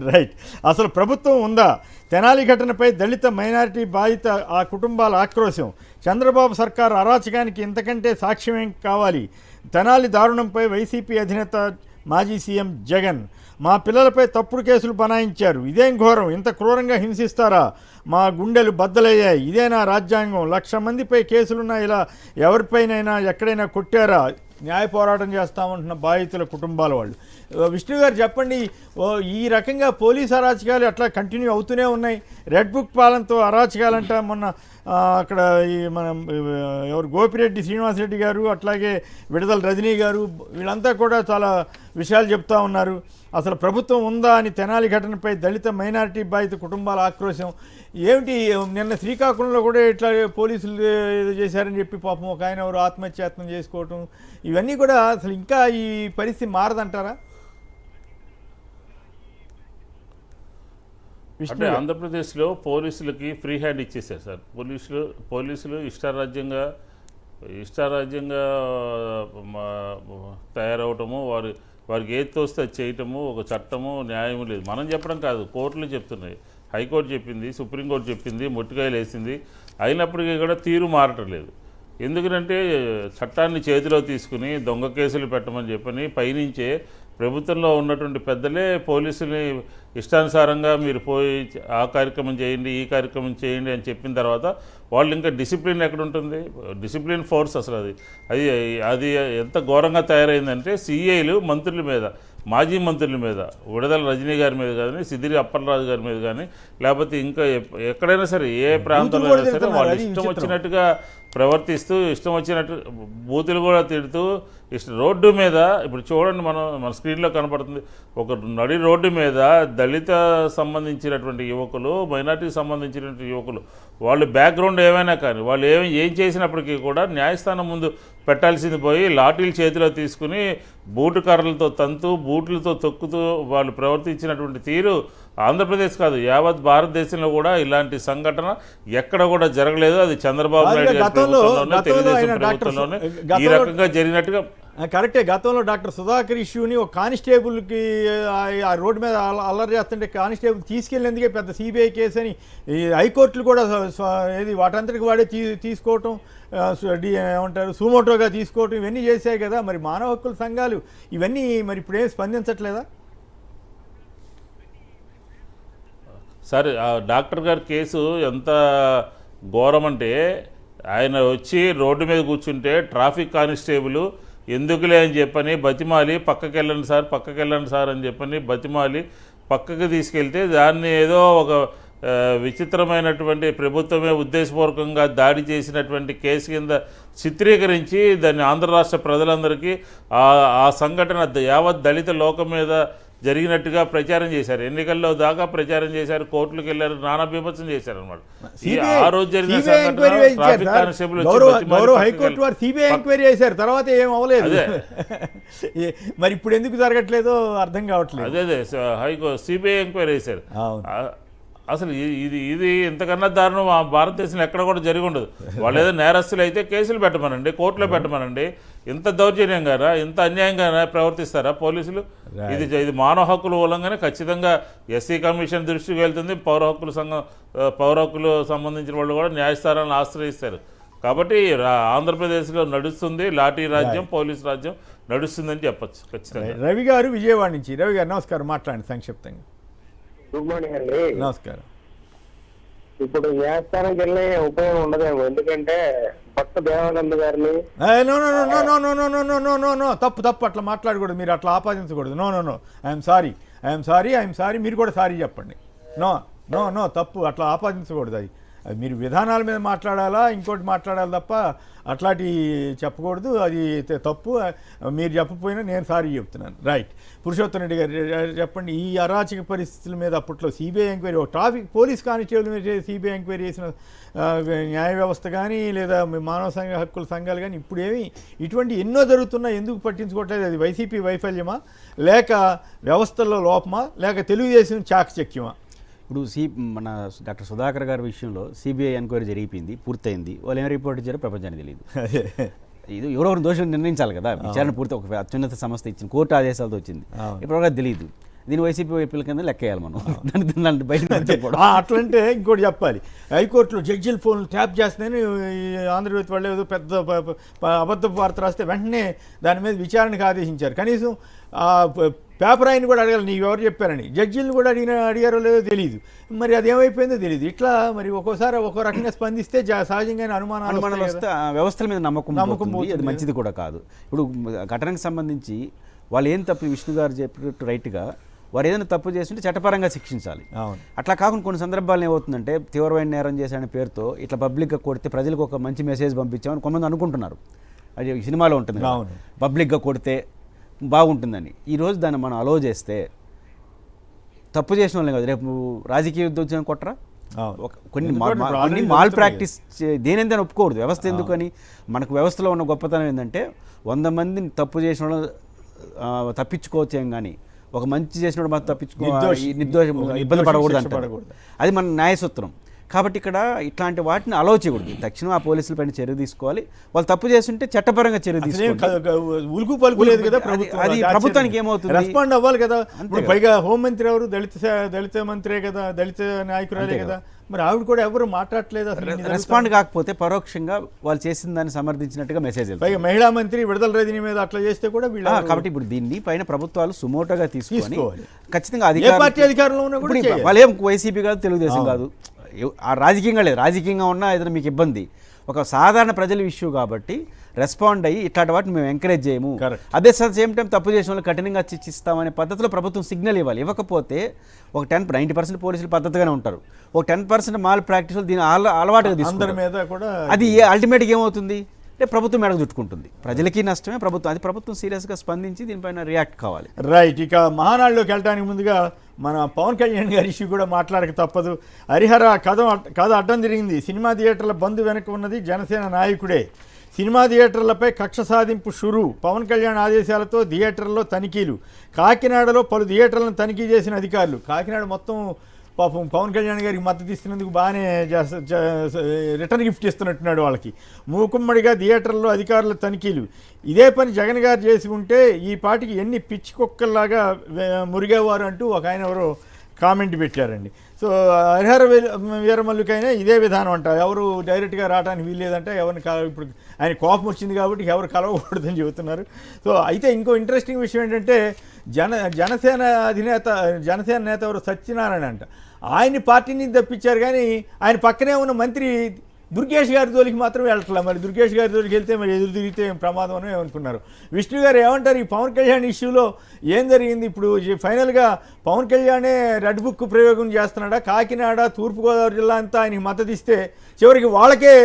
రైట్, అసలు ప్రభుత్వం ఉందా? తెనాలి ఘటనపై దళిత మైనారిటీ బాధిత ఆ కుటుంబాల ఆక్రోశం. చంద్రబాబు సర్కారు అరాచకానికి ఇంతకంటే సాక్ష్యమేం కావాలి? తెనాలి దారుణంపై వైసీపీ అధినేత మాజీ సీఎం జగన్, మా పిల్లలపై తప్పుడు కేసులు బనాయించారు, ఇదేం ఘోరం, ఇంత క్రూరంగా హింసిస్తారా, మా గుండెలు బద్దలయ్యాయి, ఇదేనా రాజ్యాంగం, 1,00,000 మందిపై కేసులున్నా ఇలా ఎవరిపైనైనా ఎక్కడైనా కొట్టారా? న్యాయ పోరాటం చేస్తామంటున్న బాధితుల కుటుంబాల వాళ్ళు. విష్ణు గారు చెప్పండి, ఈ రకంగా పోలీసు అరాచకాలు అట్లా కంటిన్యూ అవుతూనే ఉన్నాయి. రెడ్ బుక్ పాలనతో అరాచకాలంట మొన్న అక్కడ ఈ మనం ఎవరు గోపిరెడ్డి శ్రీనివాసరెడ్డి గారు, అట్లాగే విడుదల రజనీ గారు, వీళ్ళంతా కూడా చాలా విషయాలు చెప్తా ఉన్నారు. అసలు ప్రభుత్వం ఉందా అని తెనాలి ఘటనపై దళిత మైనారిటీ బాధిత కుటుంబాల ఆక్రోశం ఏమిటి? నిన్న శ్రీకాకుళంలో కూడా ఇట్లా పోలీసులు ఏదో చేశారని చెప్పి పాపం ఒక ఆయన ఎవరు ఆత్మహత్యాయత్నం చేసుకోవటం, ఇవన్నీ కూడా అసలు ఇంకా ఈ పరిస్థితి మారదంటారా? అంటే ఆంధ్రప్రదేశ్లో పోలీసులకి ఫ్రీ హ్యాండ్ ఇచ్చేసారు సార్. పోలీసులు ఇష్టారాజ్యంగా తయారవటము, వారికి ఏది తోస్తే అది చేయటము, ఒక చట్టము న్యాయం లేదు. మనం చెప్పడం కాదు, కోర్టులు చెప్తున్నాయి. హైకోర్టు చెప్పింది, సుప్రీంకోర్టు చెప్పింది, మొట్టికాయలు వేసింది. అయినప్పటికీ కూడా తీరు మారటం లేదు. ఎందుకంటే చట్టాన్ని చేతిలో తీసుకుని దొంగ కేసులు పెట్టమని చెప్పని పైనుంచే ప్రభుత్వంలో ఉన్నటువంటి పెద్దలే పోలీసుల్ని ఇష్టానుసారంగా మీరు పోయి ఆ కార్యక్రమం చేయండి, ఈ కార్యక్రమం చేయండి అని చెప్పిన తర్వాత వాళ్ళు ఇంకా డిసిప్లిన్ ఎక్కడ ఉంటుంది? డిసిప్లిన్ ఫోర్స్ అసలు అది ఎంత ఘోరంగా తయారైందంటే సిఐలు మంత్రుల మీద, మాజీ మంత్రుల మీద, విడుదల రజనీ గారి మీద కానీ, సిద్దిరి అప్పలరాజు గారి మీద కానీ, లేకపోతే ఇంకా ఎక్కడైనా సరే ఏ ప్రాంతంలో అయినా సరే వాళ్ళు ఇష్టం వచ్చినట్టుగా ప్రవర్తిస్తూ, ఇష్టం వచ్చినట్టు బూతులు కూడా తిడుతూ, రోడ్డు మీద ఇప్పుడు చూడండి, మన స్క్రీన్లో కనపడుతుంది, ఒక నడి రోడ్డు మీద దళిత సంబంధించినటువంటి యువకులు, మైనార్టీకి సంబంధించినటువంటి యువకులు, వాళ్ళు బ్యాక్గ్రౌండ్ ఏమైనా కానీ వాళ్ళు ఏం చేసినప్పటికీ కూడా న్యాయస్థానం ముందు పెట్టాల్సింది పోయి లాఠీలు చేతిలో తీసుకుని బూటు కర్రలతో తంతు బూట్లతో తొక్కుతూ వాళ్ళు ప్రవర్తించినటువంటి తీరు ఆంధ్రప్రదేశ్ కాదు, యావత్ భారతదేశంలో కూడా ఇలాంటి సంఘటన ఎక్కడ కూడా జరగలేదు. అది చంద్రబాబు నాయుడు గారి ప్రభుత్వంలోనే, తెలుగుదేశం ప్రభుత్వంలోనే ఈ రకంగా జరిగినట్టుగా. కరెక్టే. గతంలో డాక్టర్ సుధాకర్ ఇష్యూని ఒక కానిస్టేబుల్కి ఆ రోడ్డు మీద అల్లరి చేస్తుంటే కానిస్టేబుల్ తీసుకెళ్ళేందుకే పెద్ద సిబిఐ కేసు అని ఈ హైకోర్టులు కూడా ఏది వాటంతటికి వాడే తీసుకోవటం, ఏమంటారు సుమోటోగా తీసుకోవటం, ఇవన్నీ చేశాయి కదా. మరి మానవ హక్కుల సంఘాలు ఇవన్నీ మరి ఇప్పుడేం స్పందించట్లేదా? సరే, ఆ డాక్టర్ గారి కేసు ఎంత ఘోరం అంటే, ఆయన వచ్చి రోడ్డు మీద కూర్చుంటే ట్రాఫిక్ కానిస్టేబుల్ ఎందుకులే అని చెప్పని బతిమాలి పక్కకి వెళ్ళండి సార్ అని చెప్పని బతిమాలి పక్కకి తీసుకెళ్తే దాన్ని ఏదో ఒక విచిత్రమైనటువంటి ప్రభుత్వమే ఉద్దేశపూర్వకంగా దాడి చేసినటువంటి కేసు కింద చిత్రీకరించి దాన్ని ఆంధ్ర రాష్ట్ర ప్రజలందరికీ ఆ సంఘటన యావత్ దళిత లోకం మీద జరిగినట్టుగా ప్రచారం చేశారు. ఎన్నికల్లో దాకా ప్రచారం చేశారు, కోర్టులకు వెళ్ళారు, నానా బీభత్సం చేశారు అనమాట. ఆ రోజు జరిగిన ట్రాఫిక్ కానిస్టేబుల్ హైకోర్టు వారు సిబిఐ ఎంక్వైరీ చేశారు, తర్వాత ఏం అవ్వలేదు. మరి ఇప్పుడు ఎందుకు జరగట్లేదో అర్థం కావట్లేదు. అదే సిబిఐ ఎంక్వైరీ చేశారు. అసలు ఇది ఇంతకన్నా దారుణం భారతదేశంలో ఎక్కడ కూడా జరిగి ఉండదు. వాళ్ళు ఏదో నేరస్తులు అయితే కేసులు పెట్టమనండి, కోర్టులో పెట్టమనండి. ఇంత దౌర్జన్యంగానా, ఇంత అన్యాయంగానా ప్రవర్తిస్తారా పోలీసులు? ఇది మానవ హక్కుల ఉల్లంఘన. ఖచ్చితంగా ఎస్సీ కమిషన్ దృష్టికి వెళ్తుంది. పౌర హక్కులు సంబంధించిన వాళ్ళు కూడా న్యాయస్థానాలను ఆశ్రయిస్తారు. కాబట్టి ఆంధ్రప్రదేశ్లో నడుస్తుంది లాఠీ రాజ్యం, పోలీసు రాజ్యం నడుస్తుందని చెప్పచ్చు ఖచ్చితంగా. రవి గారు విజయవాడ నుంచి. రవి గారు నమస్కారం, మాట్లాడండి సంక్షిప్తంగా. గుడ్ మార్నింగ్ అండి. నమస్కారం. ఇప్పుడు న్యాయస్థానానికి వెళ్ళే ఉపయోగం ఉండదేమో, ఎందుకంటే భక్త దేవానంద్ గారిని తప్పు అట్లా మాట్లాడకూడదు, మీరు అట్లా ఆపాదించకూడదు. నో ఐఎమ్ సారీ మీరు కూడా సారీ చెప్పండి. నో తప్పు, అట్లా ఆపాదించకూడదు. అది మీరు విధానాల మీద మాట్లాడాలా, ఇంకోటి మాట్లాడాలి తప్ప అట్లాంటి చెప్పకూడదు. అది తప్పు. మీరు చెప్పకపోయినా నేను సారీ చెప్తున్నాను. రైట్. పురుషోత్తం రెడ్డి గారు చెప్పండి, ఈ అరాచక పరిస్థితుల మీద అప్పట్లో CBI enquiry, traffic police constable మీద సిబిఐ ఎంక్వైరీ చేసిన న్యాయ వ్యవస్థ కానీ లేదా మానవ హక్కుల సంఘాలు కానీ ఇప్పుడేమి ఇటువంటి ఎన్నో జరుగుతున్నా ఎందుకు పట్టించుకోవట్లేదు? అది వైసీపీ వైఫల్యమా, లేక వ్యవస్థల్లో లోపమా, లేక తెలుగుదేశం చాకచక్యమా? ఇప్పుడు మన డాక్టర్ సుధాకర్ గారి విషయంలో సిబిఐ ఎంక్వైరీ జరిగిపోయింది, పూర్తయింది. వాళ్ళు ఏం రిపోర్ట్ ఇచ్చారో ప్రపంచానికి తెలియదు. ఇది ఎవరెవరు దోషులు నిర్ణయించాలి కదా. విచారణ పూర్తి ఒక అత్యున్నత సంస్థ ఇచ్చింది, కోర్టు ఆదేశాలతో వచ్చింది. ఇప్పుడు తెలియదు. దీని వైసీపీ వైపుల కింద లెక్కేయాలి మనం. దాన్ని బయట అట్లంటే ఇంకోటి చెప్పాలి, హైకోర్టులో జడ్జిల ఫోన్లు ట్యాప్ చేస్తున్నాయని ఆంధ్రప్రదేశ్ వాళ్ళు ఏదో పెద్ద అబద్ధపు వార్త రాస్తే వెంటనే దాని మీద విచారణకు ఆదేశించారు. కనీసం పేపర్ ఆయన కూడా అడగాలి, నీకు ఎవరు చెప్పారని. జడ్జిలను కూడా అడిగారో లేదో తెలియదు. మరి అది ఏమైపోయిందో తెలియదు. ఇట్లా మరి ఒక్కోసారి ఒక్కో రకంగా స్పందిస్తే సహజంగానే అనుమానాలు వస్తే వ్యవస్థల మీద నమ్మకం పోతుంది. అది మంచిది కూడా కాదు. ఇప్పుడు ఘటనకు సంబంధించి వాళ్ళు ఏం తప్పు, విష్ణు గారు చెప్పినట్టు రైట్గా వారు ఏదైనా తప్పు చేస్తుంటే చట్టపరంగా శిక్షించాలి. అట్లా కాకుండా కొన్ని సందర్భాలు ఏమవుతుందంటే తీవ్రమైన నేరం చేశాడనే పేరుతో ఇట్లా పబ్లిక్గా కొడితే ప్రజలకు ఒక మంచి మెసేజ్ పంపించామని కొంతమంది అనుకుంటున్నారు. అది సినిమాలో ఉంటుంది, పబ్లిక్గా కొడితే బాగుంటుందని. ఈరోజు దాన్ని మనం అలో చేస్తే తప్పు చేసిన వాళ్ళే కాదు, రేపు రాజకీయ యుద్ధం కొట్టరా, కొన్ని మాల్ ప్రాక్టీస్ దేనిందని ఒప్పుకోకూడదు. వ్యవస్థ ఎందుకని, మనకు వ్యవస్థలో ఉన్న గొప్పతనం ఏంటంటే 100 మందిని తప్పు చేసిన వాళ్ళు తప్పించుకోవచ్చేం కానీ ఒక మంచి చేసినప్పుడు మాత్రం నిర్దోషం ఇబ్బంది పడకూడదు అంటారు. అది మన న్యాయసూత్రం. కాబట్టి ఇక్కడ ఇట్లాంటి వాటిని అలౌ చేయకూడదు. తక్షణం ఆ పోలీసుల పైన చర్య తీసుకోవాలి. వాళ్ళు తప్పు చేస్తుంటే చట్టపరంగా చర్య తీసుకోవాలి. ఉలుకు పలుకులేదు కదా అది ప్రభుత్వానికి ఏమవుతుంది, రెస్పాండ్ అవ్వాలి కదా. పైగా హోంమంత్రి ఎవరు, దళిత మంత్రే కదా, దళిత నాయకురాలే కదా. మరి ఆవిడ కూడా ఎవరు మాట్లాడలేదు. రెస్పాండ్ కాకపోతే పరోక్షంగా వాళ్ళు చేసిన దాన్ని సమర్థించినట్టుగా మెసేజ్. పైగా మహిళా మంత్రి విడుదల రజనీ మీద అట్లా చేస్తే కూడా కాబట్టి ఇప్పుడు దీన్ని పైన ప్రభుత్వాలు సుమోటోగా తీసుకోవాలి. ఖచ్చితంగా అధికారంలో ఉన్న కూడా వాళ్ళు ఏం వైసీపీ కాదు, తెలుగుదేశం కాదు, ఆ రాజకీయంగా లేదు. రాజకీయంగా ఉన్నా ఏదైనా మీకు ఇబ్బంది, ఒక సాధారణ ప్రజల ఇష్యూ కాబట్టి రెస్పాండ్ అయ్యి ఇట్లాంటి వాటిని మేము ఎంకరేజ్ చేయము. అదే సేమ్ టైం తప్పు చేసిన వాళ్ళు కఠినంగా శిక్షిస్తామనే పద్ధతిలో ప్రభుత్వం సిగ్నల్ ఇవ్వాలి. ఇవ్వకపోతే ఒక 90% పోలీసులు పద్ధతిగానే ఉంటారు, ఒక 10% మాల్ ప్రాక్టీస్ దీని అలవాటుగా తీసుకుంటారు. అది అల్టిమేట్గా ఏమవుతుంది, అంటే ప్రభుత్వం మెడకు చుట్టుకుంటుంది. ప్రజలకి నష్టమే, ప్రభుత్వం సీరియస్గా స్పందించి దీనిపైన రియాక్ట్ కావాలి. రైట్. ఇక మహానాడులోకి వెళ్ళడానికి ముందుగా మన పవన్ కళ్యాణ్ గారి ఇష్యూ కూడా మాట్లాడక తప్పదు. హరిహర కథ అడ్డం తిరిగింది. సినిమా థియేటర్ల బంద్ వెనక ఉన్నది జనసేన నాయకుడే. సినిమా థియేటర్లపై కక్ష సాధింపు షురు. పవన్ కళ్యాణ్ ఆదేశాలతో థియేటర్లలో తనిఖీలు. కాకినాడలో పలు థియేటర్లను తనిఖీ చేసిన అధికారులు. కాకినాడ మొత్తం పాపం పవన్ కళ్యాణ్ గారికి మద్దతు ఇస్తున్నందుకు బాగానే రిటర్న్ గిఫ్ట్ ఇస్తున్నట్టున్నాడు వాళ్ళకి. మూకుమ్మడిగా థియేటర్లో అధికారుల తనిఖీలు. ఇదే పని జగన్ గారు చేసి ఉంటే ఈ పాటికి ఎన్ని పిచ్చి కుక్కల్లాగా మురిగేవారు అంటూ ఒక ఆయన ఎవరో కామెంట్ పెట్టారండి. సో హరిహర వీరమల్లుకైనా ఇదే విధానం అంట. ఎవరు డైరెక్ట్గా రావడానికి వీల్లేదంట. ఎవరిని ఇప్పుడు ఆయన కోపం వచ్చింది కాబట్టి ఎవరు కలవకూడదని చెబుతున్నారు. సో అయితే ఇంకో ఇంట్రెస్టింగ్ విషయం ఏంటంటే జనసేన నేత ఎవరు సత్యనారాయణ అంట. ఆయన్ని పార్టీ నుంచి తప్పించారు కానీ ఆయన పక్కనే ఉన్న మంత్రి దుర్గేష్ గారి జోలికి మాత్రం వెళ్ళట్లే. మరి దుర్గేష్ గారి జోలికి వెళ్తే మరి ఎదురు తిరిగితే ప్రమాదం అని ఏమనుకున్నారు. విష్ణు గారు ఏమంటారు ఈ పవన్ కళ్యాణ్ ఇష్యూలో ఏం జరిగింది? ఇప్పుడు ఫైనల్గా పవన్ కళ్యాణే రెడ్ బుక్ ప్రయోగం చేస్తున్నాడా? కాకినాడ, తూర్పుగోదావరి జిల్లా అంతా ఆయనకి మద్దతు ఇస్తే చివరికి వాళ్ళకే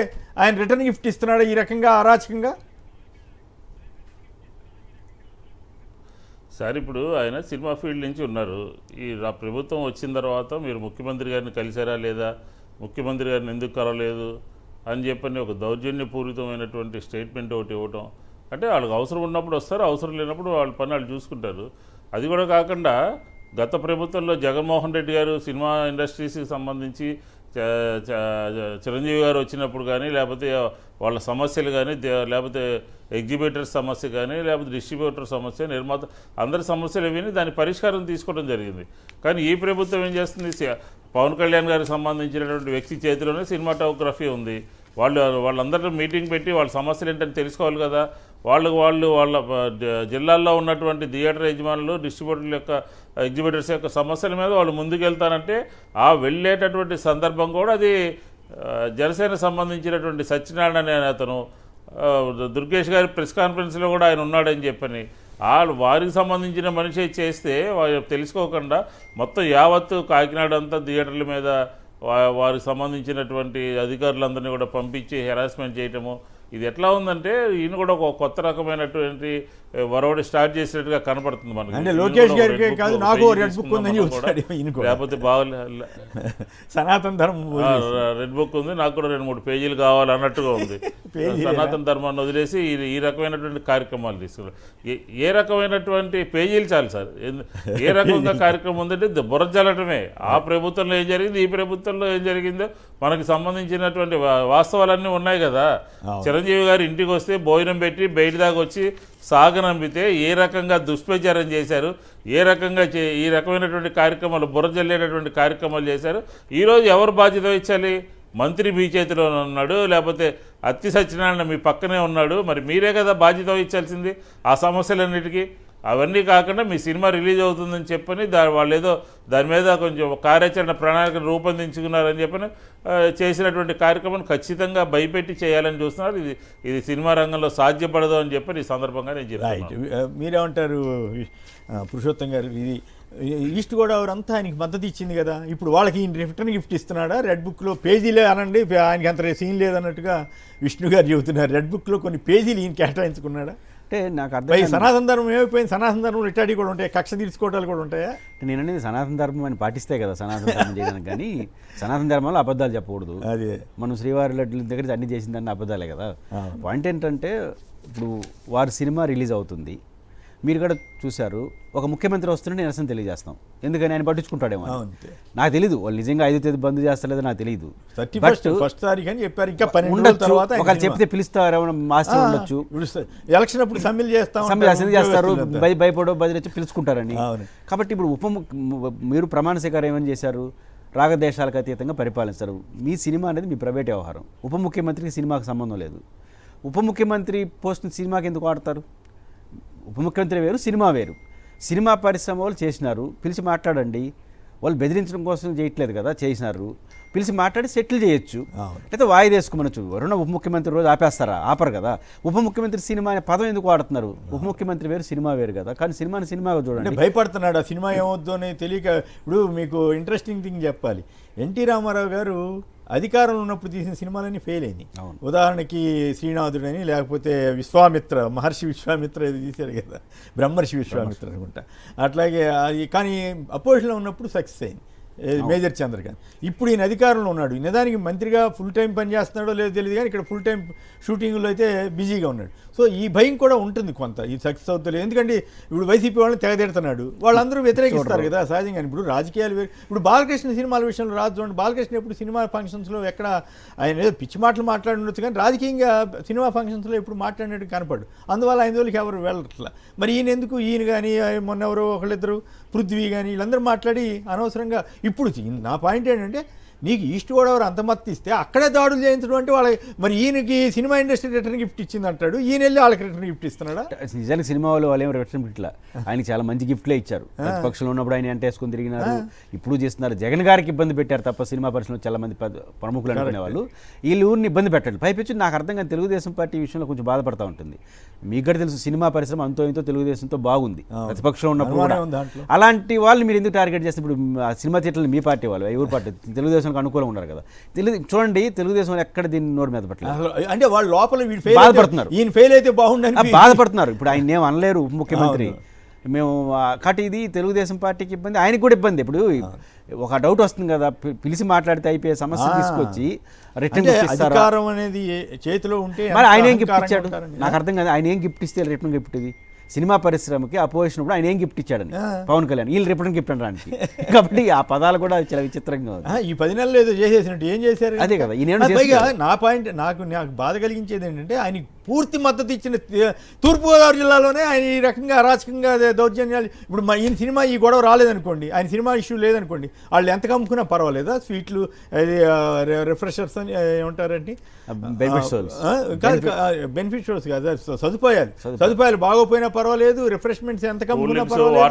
ఆయన రిటర్న్ గిఫ్ట్ ఇస్తున్నాడా ఈ రకంగా అరాచకంగా? సార్ ఇప్పుడు ఆయన సినిమా ఫీల్డ్ నుంచి ఉన్నారు. ఈ ప్రభుత్వం వచ్చిన తర్వాత మీరు ముఖ్యమంత్రి గారిని కలిసారా లేదా, ముఖ్యమంత్రి గారిని ఎందుకు కలవలేదు అని చెప్పని ఒక దౌర్జన్యపూరితమైనటువంటి స్టేట్మెంట్ ఒకటి ఇవ్వటం. అంటే వాళ్ళకి అవసరం ఉన్నప్పుడు వస్తారు, అవసరం లేనప్పుడు వాళ్ళ పని వాళ్ళు చూసుకుంటారు. అది కూడా కాకుండా గత ప్రభుత్వంలో జగన్మోహన్ రెడ్డి గారు సినిమా ఇండస్ట్రీస్కి సంబంధించి చిరంజీవి గారు వచ్చినప్పుడు కానీ, లేకపోతే వాళ్ళ సమస్యలు కానీ, లేకపోతే ఎగ్జిబిటర్స్ సమస్య కానీ, లేకపోతే డిస్ట్రిబ్యూటర్ సమస్య, నిర్మాత అందరి సమస్యలు విని దాని పరిష్కారం తీసుకోవడం జరిగింది. కానీ ఈ ప్రభుత్వం ఏం చేస్తుంది? పవన్ కళ్యాణ్ గారికి సంబంధించినటువంటి వ్యక్తి చేతిలోనే సినిమాటోగ్రఫీ ఉంది. వాళ్ళందరూ మీటింగ్ పెట్టి వాళ్ళ సమస్యలు ఏంటని తెలుసుకోవాలి కదా. వాళ్ళ జిల్లాల్లో ఉన్నటువంటి థియేటర్ యజమానులు, డిస్ట్రిబ్యూటర్ల యొక్క ఎగ్జిబిటర్స్ యొక్క సమస్యల మీద వాళ్ళు ముందుకెళ్తారంటే ఆ వెళ్ళేటటువంటి సందర్భం కూడా అది జనసేన సంబంధించినటువంటి సత్యనారాయణ అనే అతను దుర్గేష్ గారి ప్రెస్ కాన్ఫరెన్స్లో కూడా ఆయన ఉన్నాడని చెప్పని వారికి సంబంధించిన మనిషి చేస్తే తెలుసుకోకుండా మొత్తం యావత్తు కాకినాడ అంతా థియేటర్ల మీద వారికి సంబంధించినటువంటి అధికారులందరినీ కూడా పంపించి హెరాస్మెంట్ చేయటము. ఇది ఎట్లా ఉందంటే ఈయన కూడా ఒక కొత్త రకమైనటువంటి వరవడి స్టార్ట్ చేసినట్టుగా కనపడుతుంది మనకి. అంటే లోకేష్ గారికి కాదు, నాకు రెడ్ బుక్ ఉందని లేకపోతే బాగా సనాతన ధర్మం రెడ్ బుక్ ఉంది, నాకు కూడా 2-3 పేజీలు కావాలి అన్నట్టుగా ఉంది. సనాతన ధర్మాన్ని వదిలేసి ఈ రకమైనటువంటి కార్యక్రమాలు తీసుకున్నారు. ఏ రకమైనటువంటి పేజీలు చాలు సార్. ఏ రకంగా కార్యక్రమం ఉందంటే బుర్ర జల్లటమే. ఆ ప్రభుత్వంలో ఏం జరిగింది, ఈ ప్రభుత్వంలో ఏం జరిగిందో మనకి సంబంధించినటువంటి వాస్తవాలన్నీ ఉన్నాయి కదా. చిరంజీవి గారు ఇంటికి వస్తే భోజనం పెట్టి బయట దాకా వచ్చి సాగనంపితే ఏ రకంగా దుష్ప్రచారం చేశారు, ఏ రకంగా ఈ రకమైనటువంటి కార్యక్రమాలు బుర్ర జల్లేటటువంటి కార్యక్రమాలు చేశారు. ఈరోజు ఎవరు బాధ్యత వహించాలి? మంత్రి మీ చేతిలో ఉన్నాడు, లేకపోతే అత్తి సత్యనారాయణ మీ పక్కనే ఉన్నాడు. మరి మీరే కదా బాధ్యత వహించాల్సింది ఆ సమస్యలన్నిటికీ. అవన్నీ కాకుండా మీ సినిమా రిలీజ్ అవుతుందని చెప్పని వాళ్ళు ఏదో దాని మీద కొంచెం కార్యాచరణ ప్రణాళికను రూపొందించుకున్నారని చెప్పని చేసినటువంటి కార్యక్రమాన్ని ఖచ్చితంగా భయపెట్టి చేయాలని చూస్తున్నారు. ఇది సినిమా రంగంలో సాధ్యపడదు అని చెప్పని ఈ సందర్భంగా నేను చెప్తాను. మీరేమంటారు పురుషోత్తం గారు? ఇది ఈస్ట్ గోదావరి అంతా ఆయనకి మద్దతు ఇచ్చింది కదా, ఇప్పుడు వాళ్ళకి రిటర్న్ గిఫ్ట్ ఇస్తున్నాడా? రెడ్ బుక్లో పేజీలే అనండి, ఆయనకి అంత సీన్ లేదన్నట్టుగా విష్ణు గారు చెబుతున్నారు. రెడ్ బుక్లో కొన్ని పేజీలు ఈయన కేటాయించుకున్నాడా? అంటే నాకు అర్థం సనాతన ధర్మం ఏమైపోయింది? సనాతన ధర్మంలో ఇట్లాంటివి కూడా ఉంటాయి, కక్ష తీర్చుకోవటాలు కూడా ఉంటాయా? నేను అనేది సనాతన ధర్మం అని పాటిస్తే కదా సనాతన ధర్మం చేయడానికి. కానీ సనాతన ధర్మంలో అబద్ధాలు చెప్పకూడదు. అదే మనం శ్రీవారి లడ్ల దగ్గర అన్ని చేసిందన్న అబద్ధాలే కదా. పాయింట్ ఏంటంటే ఇప్పుడు వారి సినిమా రిలీజ్ అవుతుంది, మీరు కూడా చూశారు, ఒక ముఖ్యమంత్రి వస్తుంటే నిరసన తెలియజేస్తాం. ఎందుకని ఆయన పట్టించుకుంటాడేమో నాకు తెలీదు. వాళ్ళు నిజంగా 5వ తేదీ బంద్ చేస్తలేదో నాకు తెలియదు. ఒకళ్ళు చెప్తే పిలుస్తారు, మాస్టర్ ఉండొచ్చు, ఎలక్షన్ అప్పుడు సమ్మెలు చేస్తారు, భయపడో బదిలీ పిలుచుకుంటారని. కాబట్టి ఇప్పుడు మీరు ప్రమాణ స్వీకారం ఏమని చేశారు? రాగదేశాలకు అతీతంగా పరిపాలిస్తారు. మీ సినిమా అనేది మీ ప్రైవేట్ వ్యవహారం. ఉప ముఖ్యమంత్రికి సినిమాకి సంబంధం లేదు. ఉప ముఖ్యమంత్రి పోస్ట్ని సినిమాకి ఎందుకు వాడతారు? ఉప ముఖ్యమంత్రి వేరు, సినిమా వేరు. సినిమా పరిశ్రమ వాళ్ళు చేసినారు, పిలిచి మాట్లాడండి. వాళ్ళు బెదిరించడం కోసం చేయట్లేదు కదా, చేసినారు. పిలిచి మాట్లాడి సెటిల్ చేయొచ్చు, లేదా వాయిదా వేసుకోమనొచ్చు. ఎవరైనా ఉప ముఖ్యమంత్రి రోజు ఆపరు కదా. ఉప ముఖ్యమంత్రి సినిమా అనే పదం ఎందుకు వాడుతున్నారు? ఉప ముఖ్యమంత్రి వేరు, సినిమా వేరు కదా. కానీ సినిమాగా చూడండి. భయపడుతున్నాడు ఆ సినిమా ఏమవుద్దో అని తెలియక. ఇప్పుడు మీకు ఇంట్రెస్టింగ్ థింగ్ చెప్పాలి, ఎన్టీ రామారావు గారు అధికారంలో ఉన్నప్పుడు తీసిన సినిమాలన్నీ ఫెయిల్ అయినాయి. అవును. ఉదాహరణకి శ్రీనాథుడని, లేకపోతే విశ్వామిత్ర, మహర్షి విశ్వామిత్ర ఇది తీశారు కదా, బ్రహ్మర్షి విశ్వామిత్ర అనుకుంటా. అట్లాగే అది కానీ అపోజిషన్లో ఉన్నప్పుడు సక్సెస్ అయింది మేజర్ చంద్రకాంత్. ఇప్పుడు ఈయన అధికారంలో ఉన్నాడు, నిజానికి మంత్రిగా ఫుల్ టైం పనిచేస్తున్నాడో లేదో తెలియదు కానీ ఇక్కడ ఫుల్ టైం షూటింగ్లో అయితే బిజీగా ఉన్నాడు. సో ఈ భయం కూడా ఉంటుంది కొంత, ఈ సక్సెస్ అవుతుంది. ఎందుకంటే ఇప్పుడు వైసీపీ వాళ్ళని తెగదెడుతున్నాడు, వాళ్ళందరూ వ్యతిరేకిస్తారు కదా సహజంగా. ఇప్పుడు రాజకీయాలు వేరు. ఇప్పుడు బాలకృష్ణ సినిమాల విషయంలో రాజు చూడండి, బాలకృష్ణ ఎప్పుడు సినిమా ఫంక్షన్స్లో ఎక్కడ ఆయన ఏదో పిచ్చి మాటలు మాట్లాడినట్టు కానీ రాజకీయంగా సినిమా ఫంక్షన్స్లో ఎప్పుడు మాట్లాడినట్టు కనపడు. అందువల్ల ఆయన వాళ్ళకి ఎవరు వెళ్ళట్లా. మరి ఈయన ఎందుకు, ఈయన కానీ మొన్న ఎవరో ఒకళ్ళిద్దరు పృథ్వీ కానీ వీళ్ళందరూ మాట్లాడి అనవసరంగా. ఇప్పుడు నా పాయింట్ ఏంటంటే, నీకు ఈస్ట్ గోదావరి అంత మత్తు ఇస్తే అక్కడే దాడులు చేయించడం అంటే వాళ్ళకి, మరి ఈయనకి సినిమా ఇండస్ట్రీ రిటర్న్ గిఫ్ట్ ఇచ్చింది అంటాడు, ఈయన వెళ్ళి వాళ్ళకి రిటర్న్ గిఫ్ట్ ఇస్తున్నాడా? నిజానికి సినిమా వాళ్ళు ఏం రిటర్న్ గిఫ్ట్లా, ఆయనకి చాలా మంచి గిఫ్ట్లే ఇచ్చారు. ప్రతిపక్షంలో ఉన్నప్పుడు ఆయన ఎంటేసుకుని తిరిగినారు, ఇప్పుడు చేస్తున్నారు. జగన్ గారికి ఇబ్బంది పెట్టారు తప్ప సినిమా పరిశ్రమలో చాలా మంది ప్రముఖులు అనుకునే వాళ్ళు వీళ్ళు ఊరిని ఇబ్బంది పెట్టండి. పైపించి నాకు అర్థం కాని తెలుగుదేశం పార్టీ విషయంలో కొంచెం బాధపడతా ఉంటుంది. మీకు కూడా తెలుసు సినిమా పరిశ్రమ అంతో ఇంతో తెలుగుదేశంతో బాగుంది, ప్రతిపక్షంలో ఉన్నప్పుడు కూడా. అలాంటి వాళ్ళు మీరు ఎందుకు టార్గెట్ చేస్తే, ఇప్పుడు సినిమా థియేటర్లు మీ పార్టీ వాళ్ళు, ఎవరి పార్టీ తెలుగుదేశానికి అనుకూలంగా ఉన్నారు కదా. చూడండి తెలుగుదేశం ఎక్కడ దీన్ని నోరు మీద పెట్టలేదు, అంటే వాళ్ళు లోపల బాధపడుతున్నారు, ఈయన ఫెయిల్ అయితే బాగుండని బాధపడుతున్నారు. ఇప్పుడు ఆయన ఏం అనలేరు ఉప ముఖ్యమంత్రి. మేము కాబట్టి ఇది తెలుగుదేశం పార్టీకి ఇబ్బంది, ఆయనకు కూడా ఇబ్బంది. ఇప్పుడు ఒక డౌట్ వస్తుంది కదా, పిలిచి మాట్లాడితే అయిపోయే సమస్య తీసుకొచ్చి రిటర్న్ అధికారం అనేది చేతిలో ఉంటే మరి ఆయన ఏం గిఫ్ట్ ఇచ్చాడు నాకు అర్థం కాదు. ఆయన ఏం గిఫ్ట్ ఇస్తే రిటర్న్ గిఫ్ట్ ఇది సినిమా పరిశ్రమకి అపోజిషన్ కూడా ఆయన ఏం గిఫ్ట్ ఇచ్చాడని పవన్ కళ్యాణ్, వీళ్ళు రిటర్న్ గిఫ్ట్ అనడానికి. కాబట్టి ఆ పదాలు కూడా చాలా విచిత్రంగా ఉంది. ఈ 10 నెలలు ఏదో చేసేసినట్టు ఏం చేశారు? అదే కదా పైగా నా పాయింట్, నాకు బాధ కలిగించేది ఏంటంటే, ఆయన పూర్తి మద్దతు ఇచ్చిన తూర్పుగోదావరి జిల్లాలోనే ఆయన ఈ రకంగా అరాచకంగా దౌర్జన్యాలు. ఇప్పుడు ఈయన సినిమా ఈ గొడవ రాలేదనుకోండి, ఆయన సినిమా ఇష్యూ లేదనుకోండి, వాళ్ళు ఎంత కమ్ముకున్నా పర్వాలేదా? స్వీట్లు, రిఫ్రెషర్స్ అని ఏమంటారంటే బెనిఫిట్ షోస్ కాదు, సదుపాయాలు బాగోపోయినా పర్వాలేదు, రిఫ్రెష్మెంట్స్ ఎంత కమ్ముకున్నా పర్వాలేదు,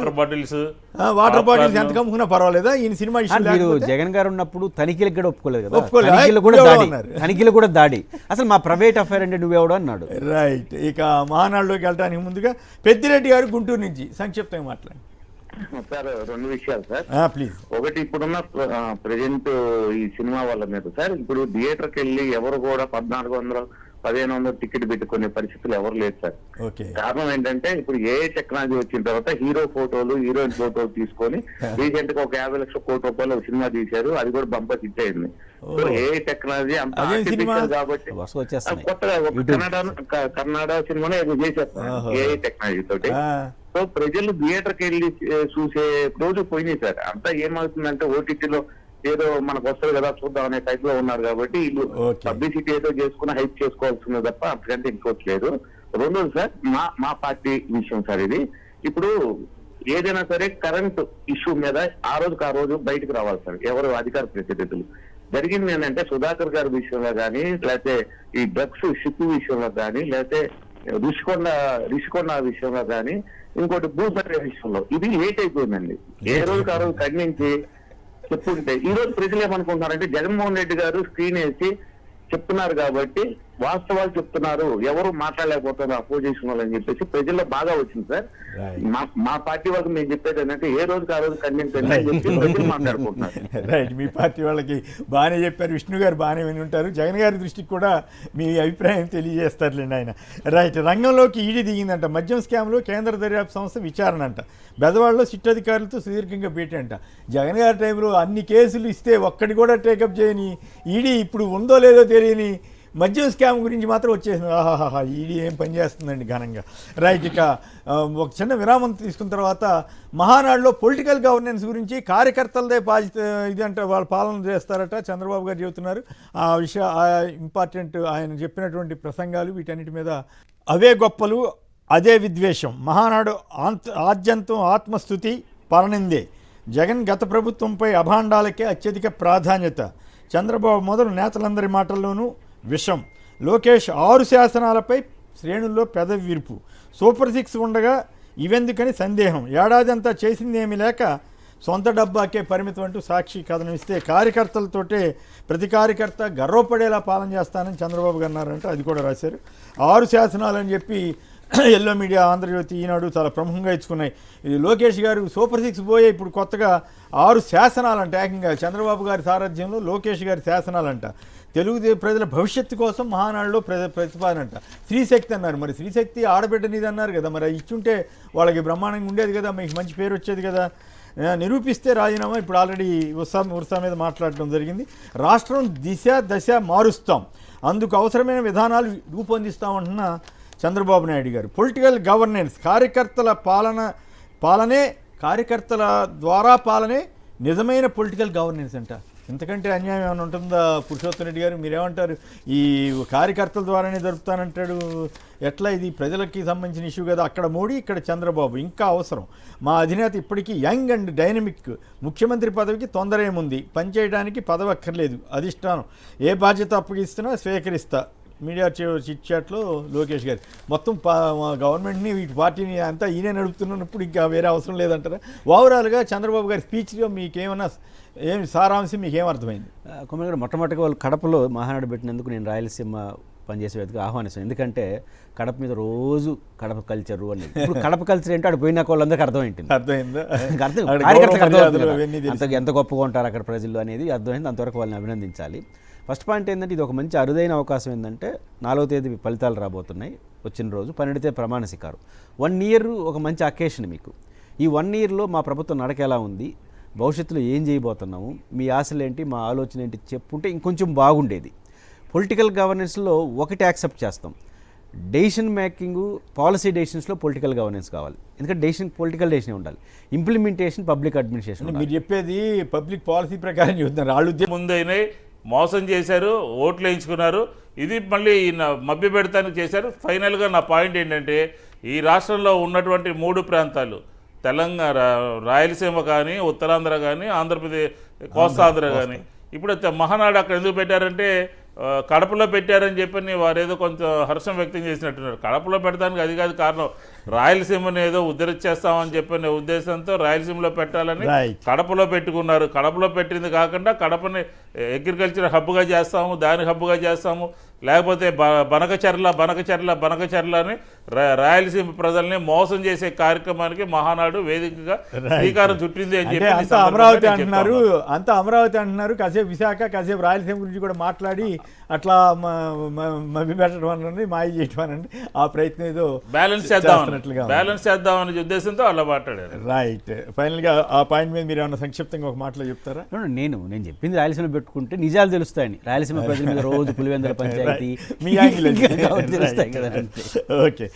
వాటర్ బాటిల్స్ ఎంత కమ్ముకున్నా పర్వాలేదా? ఈయన సినిమా ఇష్యూ జగన్ గారు ఉన్నప్పుడు తనిఖీలకు కూడా ఒప్పుకోలేదు కదా, తనిఖీలు కూడా దాడి. అసలు మా ప్రైవేట్ అఫైర్ అంటే నువ్వెవడో అన్నాడు. రైట్. ఇక మహానాడులోకి వెళ్ళడానికి ముందుగా పెద్దిరెడ్డి గారు గుంటూరు నుంచి సంక్షిప్తంగా మాట్లాడండి సార్. 2 విషయాలు సార్, ప్లీజ్. ఒకటి, ఇప్పుడున్న ప్రెజెంట్ ఈ సినిమా వాళ్ళ మీద సార్, ఇప్పుడు థియేటర్కి వెళ్ళి ఎవరు కూడా 1400, 1500 టికెట్ పెట్టుకునే పరిస్థితులు ఎవరు లేదు సార్. కారణం ఏంటంటే, ఇప్పుడు ఏ టెక్నాలజీ వచ్చిన తర్వాత హీరో ఫోటోలు, హీరోయిన్ ఫోటోలు తీసుకొని రీసెంట్ గా 50 లక్షల కోట్ల రూపాయలు ఒక సినిమా తీశారు, అది కూడా బంపర్ హిట్ అయింది. సో ఏ టెక్నాలజీ అంత ఆర్టిఫిషియల్ కాబట్టి కొత్తగా కన్నడ సినిమానే చేసేస్తారు ఏ టెక్నాలజీ తోటి. సో ప్రజలు థియేటర్కి వెళ్ళి చూసే రోజు పోయినాయి సార్. అంతా ఏమవుతుందంటే, ఓటీటీలో ఏదో మనకు వస్తుంది కదా చూద్దాం అనే టైప్ లో ఉన్నారు కాబట్టి వీళ్ళు పబ్లిసిటీ ఏదో చేసుకుని హైప్ చేసుకోవాల్సిందే తప్ప అంతకంటే ఇంకోట్లేదు. రెండోది సార్, మా పార్టీ విషయం సార్ ఇది. ఇప్పుడు ఏదైనా సరే కరెంట్ ఇష్యూ మీద ఆ రోజు బయటకు రావాలి సార్ ఎవరు అధికార ప్రతినిధులు. జరిగింది ఏంటంటే, సుధాకర్ గారి విషయంలో కానీ, లేకపోతే ఈ డ్రగ్స్ షిప్ విషయంలో కానీ, లేకపోతే రిషికొండ విషయంలో కానీ, ఇంకోటి భూసర్వే విషయంలో ఇది లేట్ అయిపోయిందండి. ఏ రోజుకి ఆ రోజు ఖండించి చెప్పుంటే, ఈ రోజు ప్రజలు ఏమనుకుంటున్నారంటే, జగన్మోహన్ రెడ్డి గారు స్క్రీన్ వేసి చెప్తున్నారు కాబట్టి వాస్తవాలు చెప్తున్నారు, ఎవరు మాట్లాడలేకపోతున్నారు అపోజిషన్ వాళ్ళు అని చెప్పేసి ప్రజల్లో బాగా వచ్చింది సార్. మా పార్టీ వాళ్ళకి మేము చెప్పేది ఏంటంటే, ఏ రోజుకి ఆ రోజు ఖండించండి అని చెప్పి ప్రజలు మాట్లాడుకుంటున్నారు. రైట్. మీ పార్టీ వాళ్ళకి బాగానే చెప్పారు, విష్ణు గారు బాగానే విని ఉంటారు, జగన్ గారి దృష్టికి కూడా మీ అభిప్రాయం తెలియజేస్తారులేండి ఆయన. రైట్. రంగంలోకి ఈడీ దిగిందంట, మద్యం స్కామ్లో కేంద్ర దర్యాప్తు సంస్థ విచారణ అంట, బెదవాడలో సిట్ అధికారులతో సుదీర్ఘంగా భేటీ అంట. జగన్ గారి టైంలో అన్ని కేసులు ఇస్తే ఒక్కటి కూడా టేకప్ చేయని ఈడీ ఇప్పుడు ఉందో లేదో తెలియని మద్యం స్కామ్ గురించి మాత్రం వచ్చేసింది. ఆహాహా, ఈడీ ఏం పనిచేస్తుందండి ఘనంగా. రైట్. ఇక ఒక చిన్న విరామం తీసుకున్న తర్వాత మహానాడులో పొలిటికల్ గవర్నెన్స్ గురించి కార్యకర్తలదే బాధ్యత ఇది అంటే వాళ్ళు పాలన చేస్తారట చంద్రబాబు గారు చెబుతున్నారు. ఆ విషయ ఇంపార్టెంట్ ఆయన చెప్పినటువంటి ప్రసంగాలు వీటన్నిటి మీద అవే గొప్పలు అదే విద్వేషం, మహానాడు ఆద్యంతం ఆత్మస్థుతి పరనిందే, జగన్ గత ప్రభుత్వంపై అభాండాలకే అత్యధిక ప్రాధాన్యత, చంద్రబాబు మొదలు నేతలందరి మాటల్లోనూ విషం, లోకేష్ 6 శాసనాలపై శ్రేణుల్లో పెదవి విరుపు, సూపర్ 6 ఉండగా ఇవెందుకని సందేహం, ఏడాది అంతా చేసిందేమీ లేక సొంత డబ్బాకే పరిమితం అంటూ సాక్షి కథనం ఇస్తే, కార్యకర్తలతోటే ప్రతి కార్యకర్త గర్వపడేలా పాలన చేస్తానని చంద్రబాబు గారు అన్నారంటే అది కూడా రాశారు. 6 శాసనాలని చెప్పి ఎల్లో మీడియా, ఆంధ్రజ్యోతి, ఈనాడు చాలా ప్రముఖంగా ఇచ్చుకున్నాయి. ఇది లోకేష్ గారు సూపర్ 6 పోయే ఇప్పుడు కొత్తగా 6 శాసనాలంట, ఏకంగా చంద్రబాబు గారి సారథ్యంలో లోకేష్ గారి శాసనాలంట. తెలుగు ప్రజల భవిష్యత్తు కోసం మహానాడులో ప్రతిపాదన అంట. స్త్రీశక్తి అన్నారు, మరి స్త్రీశక్తి ఆడబిడ్డనిది అన్నారు కదా, మరి ఇచ్చుంటే వాళ్ళకి బ్రహ్మాండంగా ఉండేది కదా, మీకు మంచి పేరు వచ్చేది కదా. నిరూపిస్తే రాజీనామా. ఇప్పుడు ఆల్రెడీ ఉత్సా మీద మాట్లాడటం జరిగింది. రాష్ట్రం దశ మారుస్తాం, అందుకు అవసరమైన విధానాలు రూపొందిస్తామంటున్న చంద్రబాబు నాయుడు గారు. పొలిటికల్ గవర్నెన్స్, కార్యకర్తల ద్వారా పాలనే నిజమైన పొలిటికల్ గవర్నెన్స్ అంట. ఇంతకంటే అన్యాయం ఏమైనా ఉంటుందా పురుషోత్తం రెడ్డి గారు? మీరేమంటారు? ఈ కార్యకర్తల ద్వారానే జరుపుతానంటాడు. ఎట్లా? ఇది ప్రజలకి సంబంధించిన ఇష్యూ కదా. అక్కడ మోడీ, ఇక్కడ చంద్రబాబు. ఇంకా అవసరం. మా అధినేత ఇప్పటికీ యంగ్ అండ్ డైనమిక్. ముఖ్యమంత్రి పదవికి తొందర ఏముంది, పనిచేయడానికి పదవి అక్కర్లేదు, అధిష్టానం ఏ బాధ్యత అప్పగిస్తున్నా స్వీకరిస్తా. మీడియా చిట్ చాట్లో లోకేష్ గారు. మొత్తం గవర్నమెంట్ని, వీటి పార్టీని అంతా ఈయనే నడుపుతున్నప్పుడు ఇంకా వేరే అవసరం లేదంటారా? ఓవరాల్గా చంద్రబాబు గారి స్పీచ్లో మీకేమన్నా సారాంశం మీకేం అర్థమైంది? కొమ్మగారు, మొట్టమొదటిగా వాళ్ళు కడపలో మహానాడు పెట్టినందుకు నేను రాయలసీమ పనిచేసే వ్యక్తిగా ఆహ్వానిస్తాను. ఎందుకంటే కడప మీద రోజు కడప కల్చరు అని. ఇప్పుడు కడప కల్చర్ ఏంటో అక్కడ పోయినాక వాళ్ళందరికీ అర్థమైంది. ఎంత గొప్పగా ఉంటారు అక్కడ ప్రజలు అనేది అర్థమైంది. అంతవరకు వాళ్ళని అభినందించాలి. ఫస్ట్ పాయింట్ ఏంటంటే ఇది ఒక మంచి అరుదైన అవకాశం. ఏంటంటే 4వ తేదీ ఫలితాలు రాబోతున్నాయి. వచ్చిన రోజు 12వ తేదీ ప్రమాణ స్వీకారం. 1 ఇయర్ ఒక మంచి అకేషన్ మీకు. ఈ 1 ఇయర్లో మా ప్రభుత్వం నడక ఎలా ఉంది, భవిష్యత్తులో ఏం చేయబోతున్నాము, మీ ఆశలు ఏంటి, మా ఆలోచన ఏంటి చెప్పుంటే ఇంకొంచెం బాగుండేది. పొలిటికల్ గవర్నెన్స్లో ఒకటి యాక్సెప్ట్ చేస్తాం, డెసిషన్ మేకింగ్, పాలసీ డెసిషన్స్లో పొలిటికల్ గవర్నెన్స్ కావాలి. ఎందుకంటే పొలిటికల్ డెసిషన్ ఉండాలి. Implementation public administration. మీరు చెప్పేది పబ్లిక్ పాలసీ ప్రకారం చూస్తున్నారు. వాళ్ళు ముందైనా మోసం చేశారు, ఓట్లు వేయించుకున్నారు, ఇది మళ్ళీ మభ్య పెడతానికి చేశారు. ఫైనల్గా నా పాయింట్ ఏంటంటే ఈ రాష్ట్రంలో ఉన్నటువంటి 3 ప్రాంతాలు, తెలంగాణ, రాయలసీమ కానీ, ఉత్తరాంధ్ర కానీ, ఆంధ్రప్రదేశ్, కోస్తాంధ్ర కానీ, ఇప్పుడు మహానాడు అక్కడ ఎందుకు పెట్టారంటే కడపలో పెట్టారని చెప్పని వారేదో కొంచెం హర్షం వ్యక్తం చేసినట్టున్నారు. కడపలో పెట్టడానికి అది కాదు కారణం. రాయలసీమని ఏదో ఉద్ధరించేస్తామని చెప్పిన ఉద్దేశంతో రాయలసీమలో పెట్టాలని కడపలో పెట్టుకున్నారు. కడపలో పెట్టింది కాకుండా కడపని అగ్రికల్చర్ హబ్గా చేస్తాము, దాని హబ్గా చేస్తాము, లేకపోతే బనకచర్ల అని రాయలసీమ ప్రజల్ని మోసం చేసే కార్యక్రమానికి మహానాడు వేదికగా శ్రీకారం చుట్టింది అని చెప్పి అమరావతి అంటున్నారు. కాసేపు విశాఖ, కాసేపు రాయలసీమ గురించి కూడా మాట్లాడి అట్లా మభ్య పెట్టడం అనండి, మాయ చేయటం అనండి, ఆ ప్రయత్నం ఏదో బ్యాలెన్స్ చేద్దామనే ఉద్దేశంతో అలా మాట్లాడారు. రైట్. ఫైనల్గా ఆ పాయింట్ మీద మీరు ఏమన్నా సంక్షిప్తంగా ఒక మాటలో చెప్తారా? నేను చెప్పింది రాయలసీమ పెట్టుకుంటే నిజాలు తెలుస్తాయని. రాయలసీమ ప్రజల మీద రోజు పులివెందుల పంచాయతీ మీ యాంగిల్ తెలుస్తాయి కదా. ఓకే.